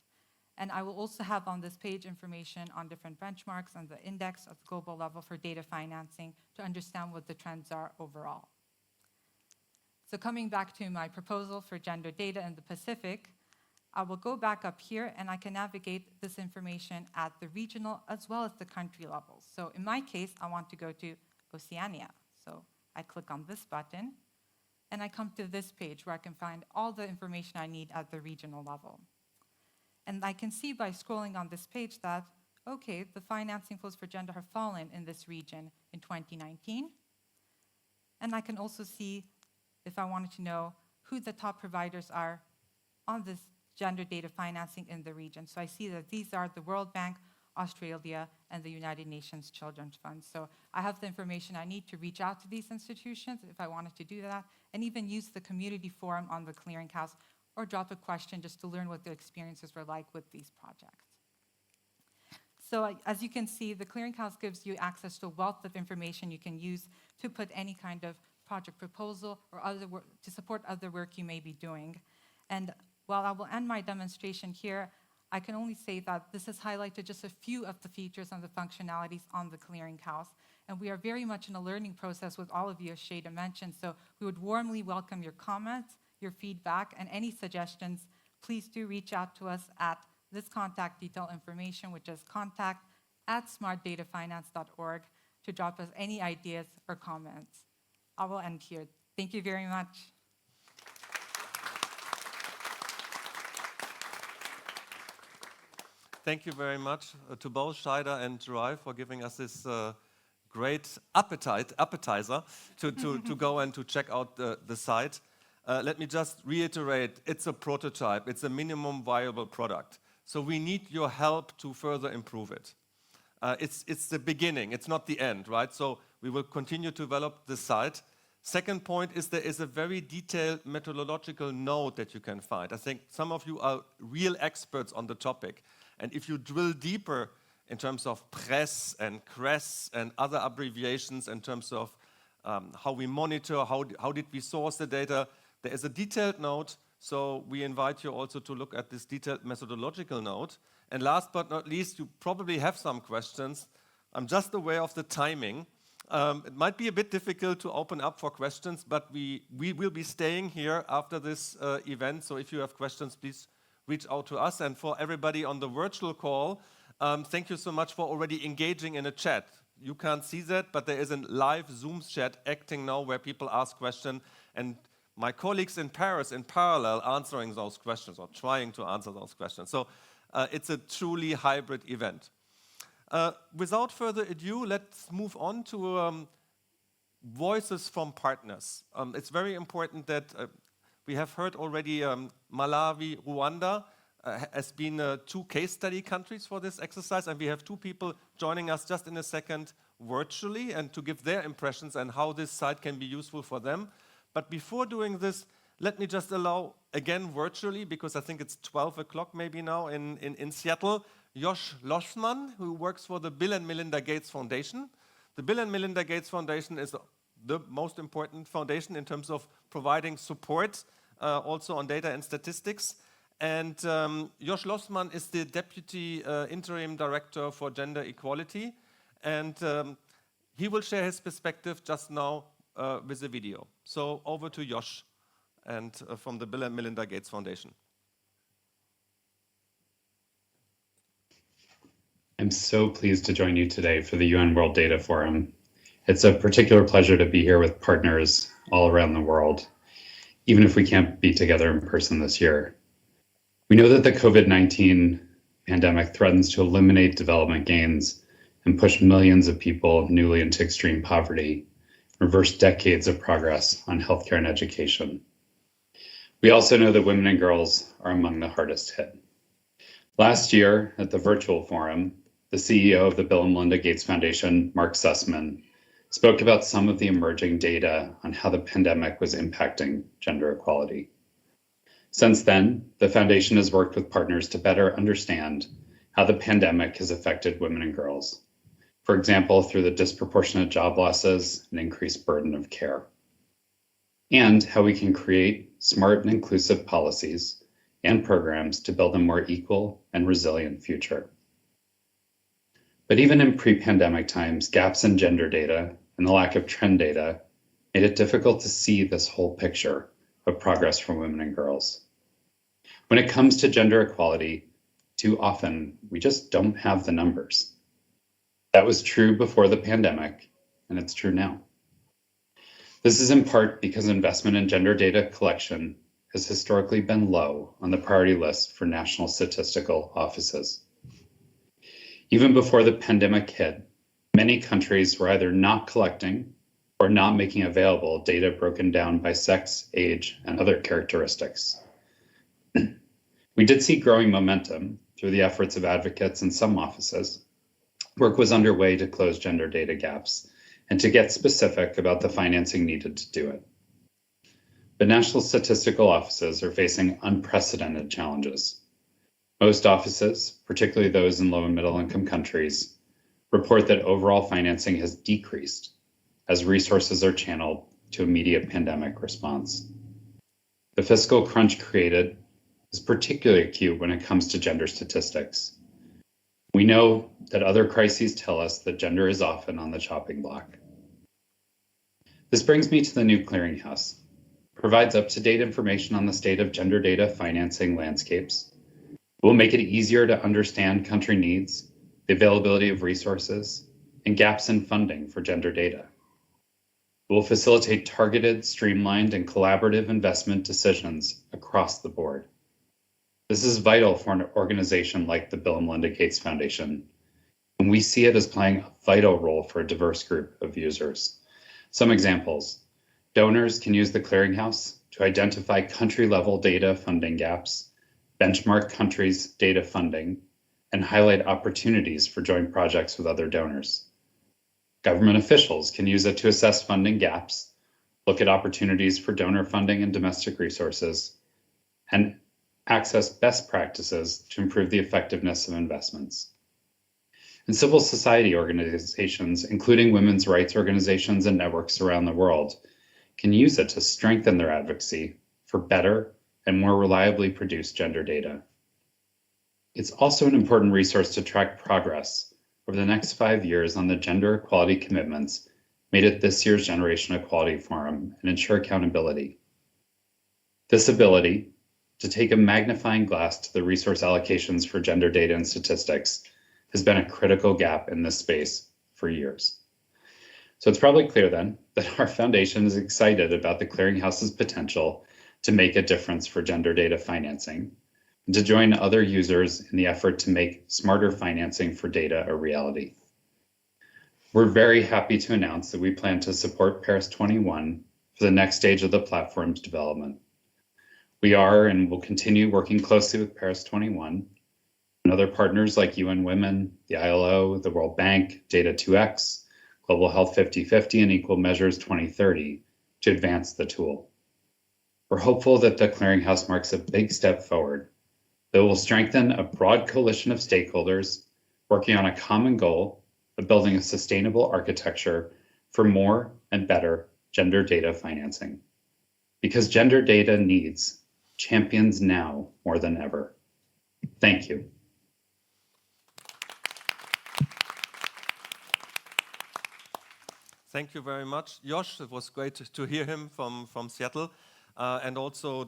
And I will also have on this page information on different benchmarks and the index at the global level for data financing to understand what the trends are overall. So coming back to my proposal for gender data in the Pacific, I will go back up here and I can navigate this information at the regional as well as the country levels. So in my case, I want to go to Oceania. So I click on this button and I come to this page where I can find all the information I need at the regional level. And I can see by scrolling on this page that, okay, the financing flows for gender have fallen in this region in 2019. And I can also see, if I wanted to know, who the top providers are on this gender data financing in the region. So I see that these are the World Bank, Australia, and the United Nations Children's Fund. So I have the information I need to reach out to these institutions if I wanted to do that, and even use the community forum on the Clearinghouse or drop a question just to learn what their experiences were like with these projects. So as you can see, the Clearinghouse gives you access to a wealth of information you can use to put any kind of project proposal or other work, to support other work you may be doing. And while I will end my demonstration here, I can only say that this has highlighted just a few of the features and the functionalities on the Clearinghouse. And we are very much in a learning process with all of you, as Shada mentioned. So we would warmly welcome your comments, your feedback, and any suggestions. Please do reach out to us at this contact detail information, which is contact@smartdatafinance.org, to drop us any ideas or comments. I will end here. Thank you very much. Thank you very much to both Shada and Jirai for giving us this great appetizer to go and to check out the site. Let me just reiterate, it's a prototype, it's a minimum viable product. So we need your help to further improve it. It's the beginning, it's not the end, right? So we will continue to develop the site, Second point is there is a very detailed methodological note that you can find. I think some of you are real experts on the topic. And if you drill deeper in terms of PRESS and CRESS and other abbreviations in terms of how we monitor, how did we source the data, there is a detailed note. So we invite you also to look at this detailed methodological note. And last but not least, you probably have some questions. I'm just aware of the timing. It might be a bit difficult to open up for questions, but we will be staying here after this event. So if you have questions, please reach out to us. And for everybody on the virtual call, thank you so much for already engaging in a chat. You can't see that, but there is a live Zoom chat acting now where people ask questions. And my colleagues in Paris, in parallel, answering those questions or trying to answer those questions. So it's a truly hybrid event. Without further ado, let's move on to voices from partners. It's very important that we have heard already Malawi, Rwanda has been 2 case study countries for this exercise, and we have 2 people joining us just in a second virtually and to give their impressions and how this site can be useful for them. But before doing this, let me just allow, again virtually, because I think it's 12 o'clock maybe now in Seattle, Josh Lossman, who works for the Bill and Melinda Gates Foundation. The Bill and Melinda Gates Foundation is the most important foundation in terms of providing support also on data and statistics. And Josh Lossman is the Deputy Interim Director for Gender Equality. And he will share his perspective just now with a video. So over to Josh and from the Bill and Melinda Gates Foundation. I'm so pleased to join you today for the UN World Data Forum. It's a particular pleasure to be here with partners all around the world, even if we can't be together in person this year. We know that the COVID-19 pandemic threatens to eliminate development gains and push millions of people newly into extreme poverty, reverse decades of progress on healthcare and education. We also know that women and girls are among the hardest hit. Last year at the virtual forum, the CEO of the Bill and Melinda Gates Foundation, Mark Sussman, spoke about some of the emerging data on how the pandemic was impacting gender equality. Since then, the foundation has worked with partners to better understand how the pandemic has affected women and girls. For example, through the disproportionate job losses and increased burden of care. And how we can create smart and inclusive policies and programs to build a more equal and resilient future. But even in pre-pandemic times, gaps in gender data and the lack of trend data made it difficult to see this whole picture of progress for women and girls. When it comes to gender equality, too often we just don't have the numbers. That was true before the pandemic, and it's true now. This is in part because investment in gender data collection has historically been low on the priority list for national statistical offices. Even before the pandemic hit, many countries were either not collecting or not making available data broken down by sex, age, and other characteristics. We did see growing momentum through the efforts of advocates in some offices. Work was underway to close gender data gaps and to get specific about the financing needed to do it. But national statistical offices are facing unprecedented challenges. Most offices, particularly those in low and middle income countries, report that overall financing has decreased as resources are channeled to immediate pandemic response. The fiscal crunch created is particularly acute when it comes to gender statistics. We know that other crises tell us that gender is often on the chopping block. This brings me to the new Clearinghouse. It provides up-to-date information on the state of gender data financing landscapes. It will make it easier to understand country needs, the availability of resources, and gaps in funding for gender data. It will facilitate targeted, streamlined, and collaborative investment decisions across the board. This is vital for an organization like the Bill and Melinda Gates Foundation, and we see it as playing a vital role for a diverse group of users. Some examples: donors can use the Clearinghouse to identify country-level data funding gaps, benchmark countries' data funding, and highlight opportunities for joint projects with other donors. Government officials can use it to assess funding gaps look at opportunities for donor funding and domestic resources, and access best practices to improve the effectiveness of investments. And civil society organizations, including women's rights organizations and networks around the world, can use it to strengthen their advocacy for better and more reliably produced gender data. It's also an important resource to track progress over the next 5 years on the gender equality commitments made at this year's Generation Equality Forum and ensure accountability. This ability to take a magnifying glass to the resource allocations for gender data and statistics has been a critical gap in this space for years. So it's probably clear then that our foundation is excited about the Clearinghouse's potential to make a difference for gender data financing and to join other users in the effort to make smarter financing for data a reality. We're very happy to announce that we plan to support Paris 21 for the next stage of the platform's development. We are and will continue working closely with Paris 21 and other partners like UN Women, the ILO, the World Bank, Data2X, Global Health 50/50, and Equal Measures 2030 to advance the tool. We're hopeful that the Clearinghouse marks a big step forward that will strengthen a broad coalition of stakeholders working on a common goal of building a sustainable architecture for more and better gender data financing. Because gender data needs champions now more than ever. Thank you. Thank you very much, Josh. It was great to hear him from Seattle. And also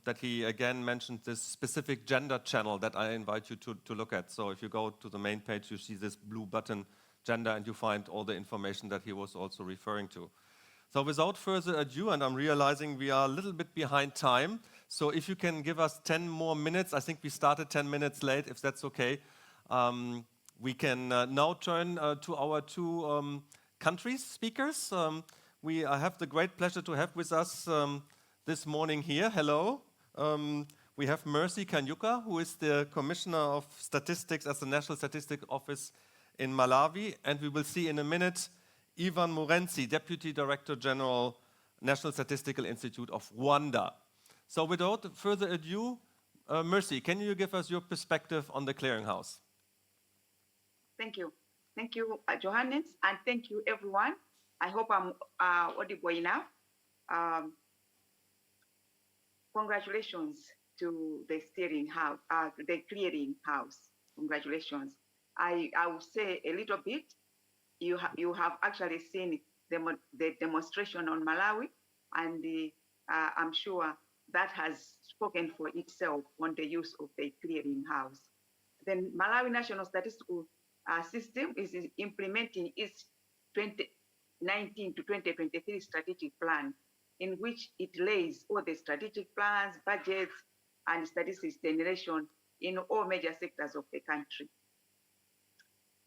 that he again mentioned this specific gender channel that I invite you to look at. So if you go to the main page, you see this blue button, gender, and you find all the information that he was also referring to. So without further ado, and I'm realizing we are a little bit behind time, so if you can give us 10 more minutes, I think we started 10 minutes late, if that's okay, we can now turn to our two countries speakers. I have the great pleasure to have with us this morning here. Hello. We have Mercy Kanyuka, who is the Commissioner of Statistics at the National Statistical Office in Malawi. And we will see in a minute Ivan Murenzi, Deputy Director General, National Statistical Institute of Rwanda. So without further ado, Mercy, can you give us your perspective on the Clearinghouse? Thank you. Thank you, Johannes, and thank you, everyone. I hope I'm audible enough. Congratulations to the Clearinghouse. Congratulations. I will say a little bit. You have actually seen the demonstration on Malawi, and I'm sure that has spoken for itself on the use of the Clearinghouse. The Malawi National Statistical System is implementing its 2019 to 2023 strategic plan, in which it lays all the strategic plans, budgets, and statistics generation in all major sectors of the country.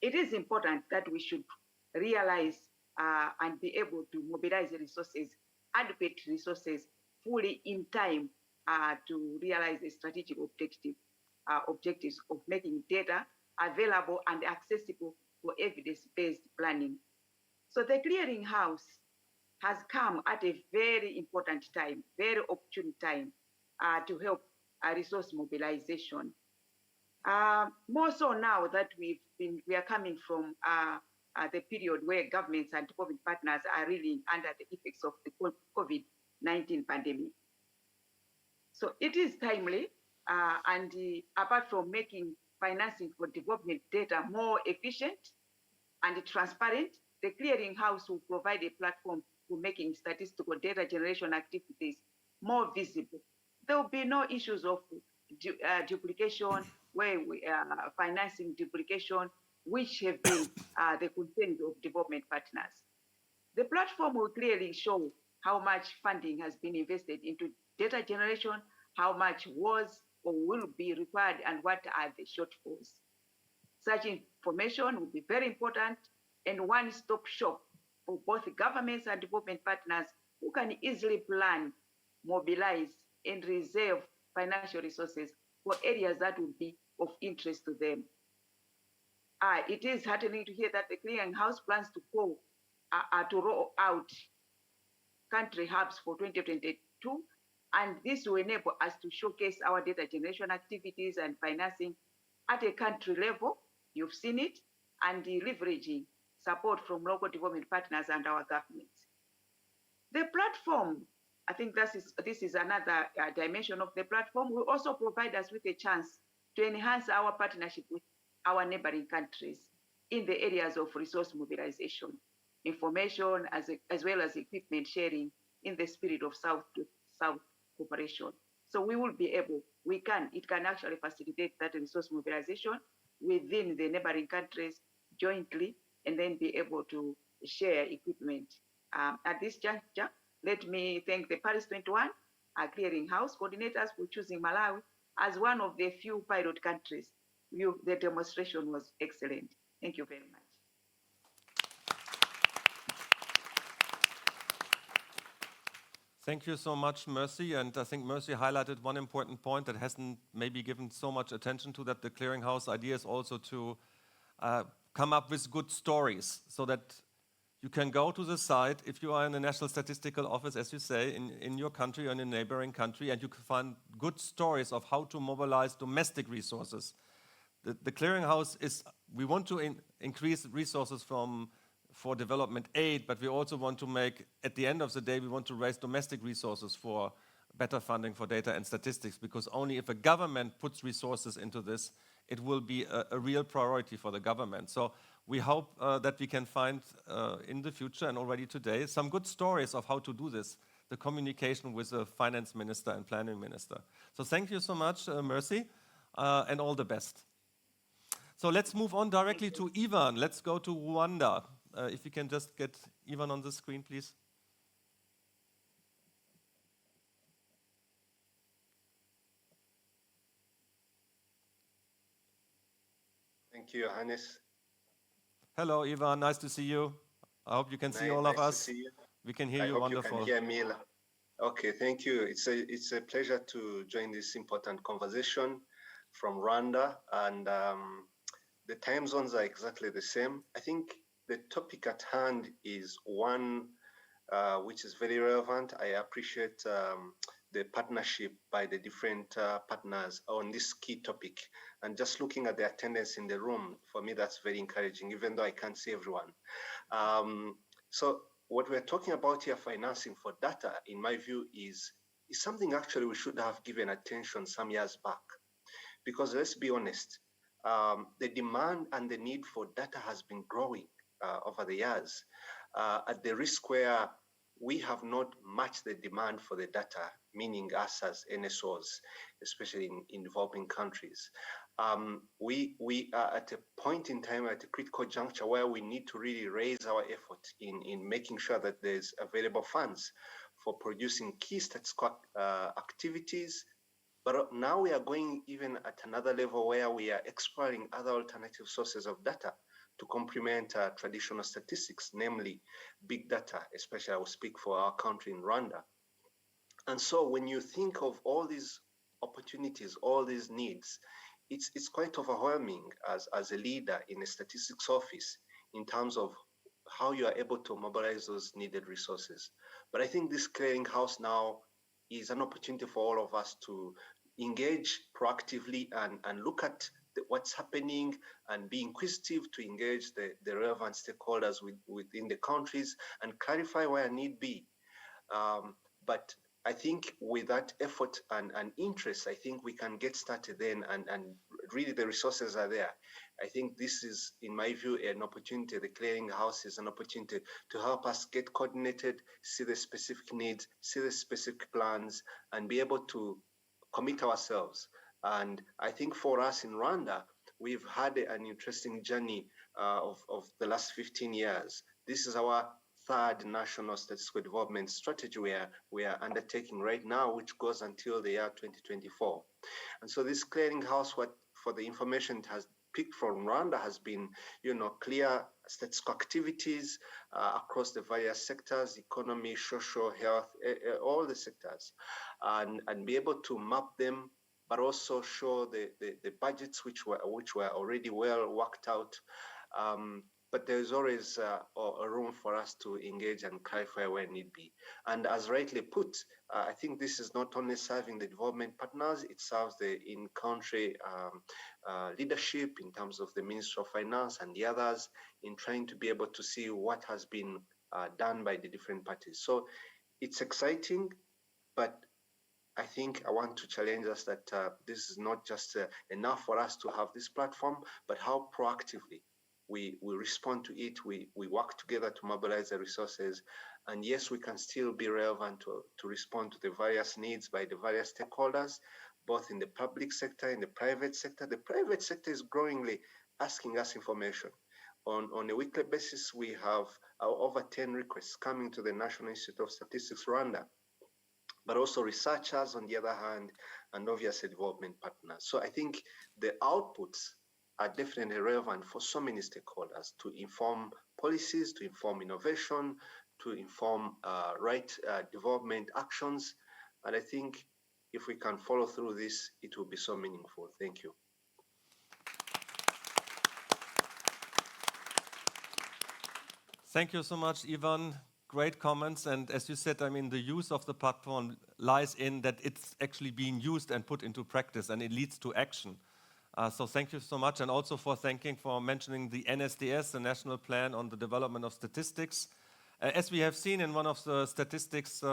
It is important that we should realize and be able to mobilize the resources, adequate resources, fully in time to realize the strategic objectives of making data available and accessible for evidence-based planning. So the Clearinghouse has come at a very important time, very opportune time to help resource mobilization. More so now that we are coming from the period where governments and development partners are really under the effects of the COVID-19 pandemic. So it is timely, and apart from making financing for development data more efficient and transparent, the Clearinghouse will provide a platform for making statistical data generation activities more visible. There will be no issues of duplication, where we are financing duplication, which have been the concerns of development partners. The platform will clearly show how much funding has been invested into data generation, how much was or will be required, and what are the shortfalls. Such information will be very important and one-stop shop for both governments and development partners who can easily plan, mobilize, and reserve financial resources for areas that will be of interest to them. It is heartening to hear that the Clearinghouse plans to roll out country hubs for 2022. And this will enable us to showcase our data generation activities and financing at a country level. You've seen it, and leveraging support from local development partners and our governments. The platform, I think this is another dimension of the platform, will also provide us with a chance to enhance our partnership with our neighboring countries in the areas of resource mobilization, information, as well as equipment sharing in the spirit of South to South cooperation. So we will be able, it can actually facilitate that resource mobilization within the neighboring countries jointly, and then be able to share equipment. At this juncture, let me thank the Paris 21 Clearinghouse coordinators for choosing Malawi as one of the few pilot countries. The demonstration was excellent. Thank you very much. Thank you so much, Mercy. And I think Mercy highlighted one important point that hasn't maybe given so much attention to, that the Clearinghouse idea is also to come up with good stories so that you can go to the site if you are in the National Statistical Office, as you say, in your country or in a neighboring country, and you can find good stories of how to mobilize domestic resources. The Clearinghouse is, we want to increase resources for development aid, but we also want to make, at the end of the day, we want to raise domestic resources for better funding for data and statistics, because only if a government puts resources into this, it will be a real priority for the government. So we hope that we can find in the future and already today some good stories of how to do this, the communication with the finance minister and planning minister. So thank you so much, Mercy, and all the best. So let's move on directly to Ivan. Let's go to Rwanda. If you can just get Ivan on the screen, please. Thank you, Johannes. Hello, Ivan. Nice to see you. I hope you can see all of us. Nice to see you. We can hear I you hope wonderful. You can hear me. Okay, thank you. It's a pleasure to join this important conversation from Rwanda, and the time zones are exactly the same. I think the topic at hand is one which is very relevant. I appreciate the partnership by the different partners on this key topic. And just looking at the attendance in the room, for me, that's very encouraging, even though I can't see everyone. So what we're talking about here, financing for data, in my view, is something actually we should have given attention some years back. Because let's be honest, the demand and the need for data has been growing over the years, at the risk where we have not matched the demand for the data, meaning us as NSOs, especially in developing countries. We are at a point in time, at a critical juncture, where we need to really raise our effort in making sure that there's available funds for producing key statistical activities. But now we are going even at another level where we are exploring other alternative sources of data to complement traditional statistics, namely big data, especially I will speak for our country in Rwanda. And so when you think of all these opportunities, all these needs, it's quite overwhelming as a leader in a statistics office in terms of how you are able to mobilize those needed resources. But I think this clearinghouse now is an opportunity for all of us to engage proactively and look at what's happening and be inquisitive to engage the relevant stakeholders within the countries and clarify where need be. But I think with that effort and interest, I think we can get started then, and really the resources are there. I think this is, in my view, an opportunity. The clearinghouse is an opportunity to help us get coordinated, see the specific needs, see the specific plans, and be able to commit ourselves. And I think for us in Rwanda, we've had an interesting journey of the last 15 years. This is our third national statistical development strategy we are undertaking right now, which goes until the year 2024. And so this clearinghouse, what for the information it has picked from Rwanda has been, clear statistical activities across the various sectors, economy, social, health, all the sectors, and be able to map them, but also show the budgets which were already well worked out, but there's always a room for us to engage and clarify where need be. And as rightly put, I think this is not only serving the development partners, it serves the in-country leadership in terms of the Ministry of Finance and the others in trying to be able to see what has been done by the different parties. So it's exciting, but I think I want to challenge us that this is not just enough for us to have this platform, but how proactively we respond to it, we work together to mobilize the resources. And yes, we can still be relevant to respond to the various needs by the various stakeholders, both in the public sector, in the private sector. The private sector is growingly asking us information. On a weekly basis, we have over 10 requests coming to the National Institute of Statistics, Rwanda, but also researchers on the other hand, and obviously development partners. So I think the outputs are definitely relevant for so many stakeholders to inform policies, to inform innovation, to inform right development actions. And I think if we can follow through this, it will be so meaningful. Thank you. Thank you so much, Ivan. Great comments. And as you said, I mean, the use of the platform lies in that it's actually being used and put into practice, and it leads to action. So thank you so much, and also for mentioning the UNSD-DESA, the National Plan on the Development of Statistics. As we have seen in one of the statistics,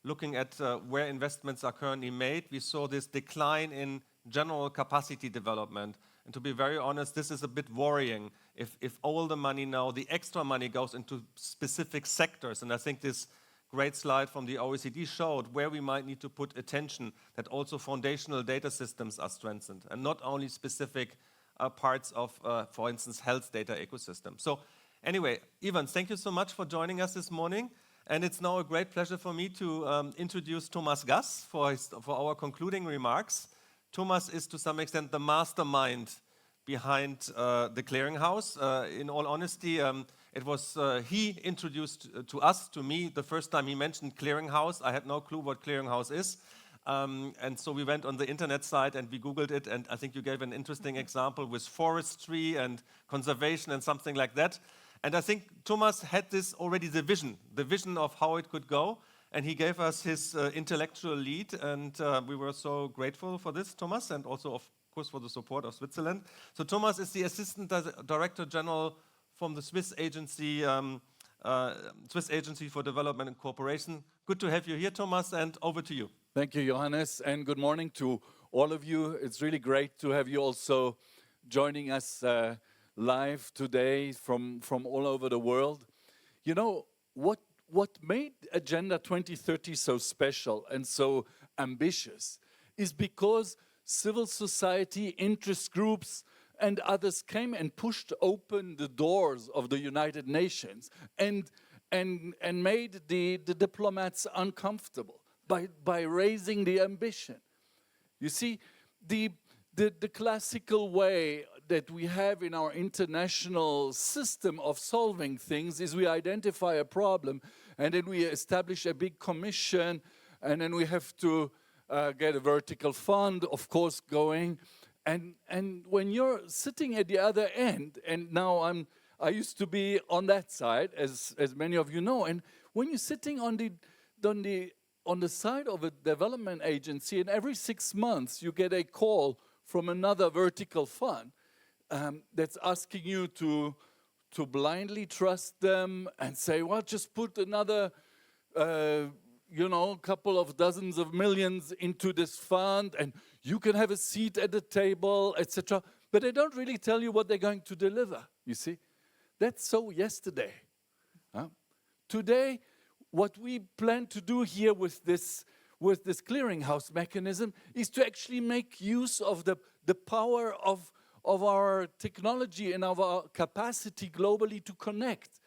looking at where investments are currently made, we saw this decline in general capacity development. And to be very honest, this is a bit worrying if all the money now, the extra money goes into specific sectors. And I think this great slide from the OECD showed where we might need to put attention, that also foundational data systems are strengthened, and not only specific parts of, for instance, health data ecosystem. So anyway, Ivan, thank you so much for joining us this morning. And it's now a great pleasure for me to introduce Thomas Gass for our concluding remarks. Thomas is to some extent the mastermind behind the Clearinghouse. In all honesty, it was he introduced to me, the first time he mentioned Clearinghouse. I had no clue what Clearinghouse is. And so we went on the internet site and we Googled it, and I think you gave an interesting example with forestry and conservation and something like that. And I think Thomas had this already, the vision of how it could go, and he gave us his intellectual lead, and we were so grateful for this, Thomas, and also, of course, for the support of Switzerland. So Thomas is the Assistant Director General from the Swiss Agency for Development and Cooperation. Good to have you here, Thomas, and over to you. Thank you, Johannes, and good morning to all of you. It's really great to have you also joining us live today from all over the world. You know, what made Agenda 2030 so special and so ambitious is because civil society, interest groups, and others came and pushed open the doors of the United Nations and made the diplomats uncomfortable by raising the ambition. You see, the classical way that we have in our international system of solving things is we identify a problem and then we establish a big commission, and then we have to get a vertical fund, of course, going. And when you're sitting at the other end, and now I used to be on that side, as many of you know, and when you're sitting on the side of a development agency, and every 6 months you get a call from another vertical fund that's asking you to blindly trust them and say, well, just put another, couple of dozens of millions into this fund and you can have a seat at the table, etc. But they don't really tell you what they're going to deliver, you see. That's so yesterday. Today, what we plan to do here with this clearinghouse mechanism is to actually make use of the power of our technology and of our capacity globally to connect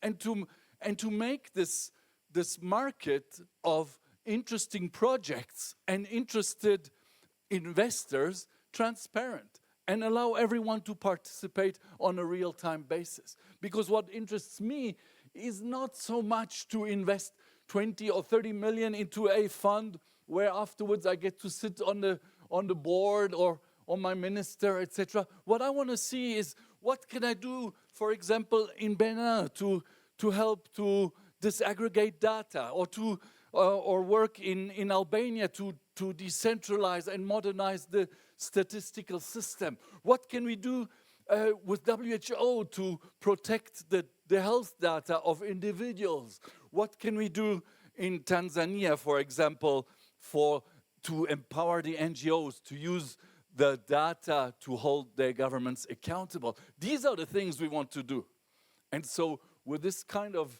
and to make this market of interesting projects and interested investors transparent and allow everyone to participate on a real-time basis. Because what interests me is not so much to invest 20 or 30 million into a fund where afterwards I get to sit on the board or on my minister, etc. What I want to see is What can I do, for example, in Benin to help to disaggregate data, or work in Albania to decentralize and modernize the statistical system? What can we do with WHO to protect the health data of individuals? What can we do in Tanzania, for example, to empower the NGOs to use the data to hold their governments accountable? These are the things we want to do. And so with this kind of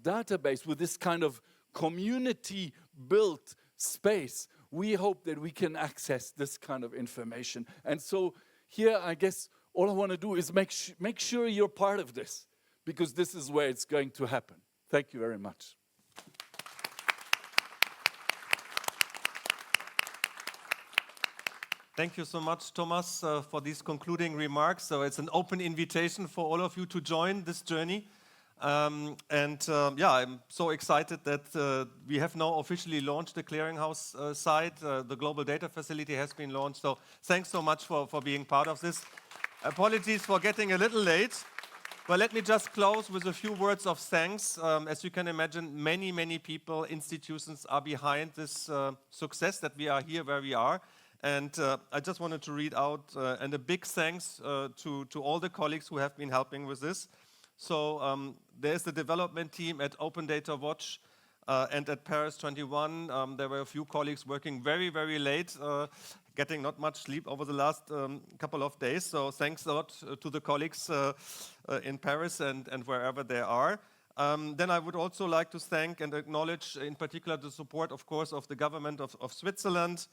database, with this kind of community-built space, we hope that we can access this kind of information. And so here, I guess, all I want to do is make sure you're part of this, because this is where it's going to happen. Thank you very much. Thank you so much, Thomas, for these concluding remarks. So it's an open invitation for all of you to join this journey. Yeah, I'm so excited that we have now officially launched the Clearinghouse site. The Global Data Facility has been launched. So thanks so much for being part of this. Apologies for getting a little late. But let me just close with a few words of thanks. As you can imagine, many people, institutions are behind this success that we are here where we are. And I just wanted to read out, and a big thanks to all the colleagues who have been helping with this. So there's the development team at Open Data Watch and at Paris 21. There were a few colleagues working very late, getting not much sleep over the last couple of days. So thanks a lot to the colleagues in Paris and wherever they are. Then I would also like to thank and acknowledge in particular the support, of course, of the government of Switzerland,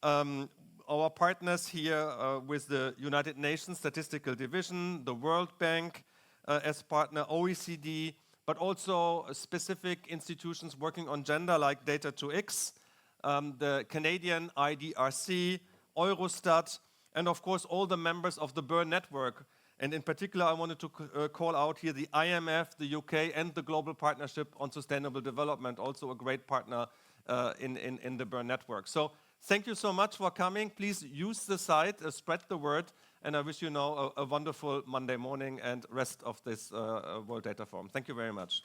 our partners here with the United Nations Statistical Division, the World Bank as partner, OECD, but also specific institutions working on gender like Data2X, the Canadian IDRC, Eurostat, and of course all the members of the Bern network. And in particular, I wanted to call out here the IMF, the UK, and the Global Partnership on Sustainable Development, also a great partner in the Bern network. So thank you so much for coming. Please use the site, spread the word, and I wish you now a wonderful Monday morning and rest of this World Data Forum. Thank you very much.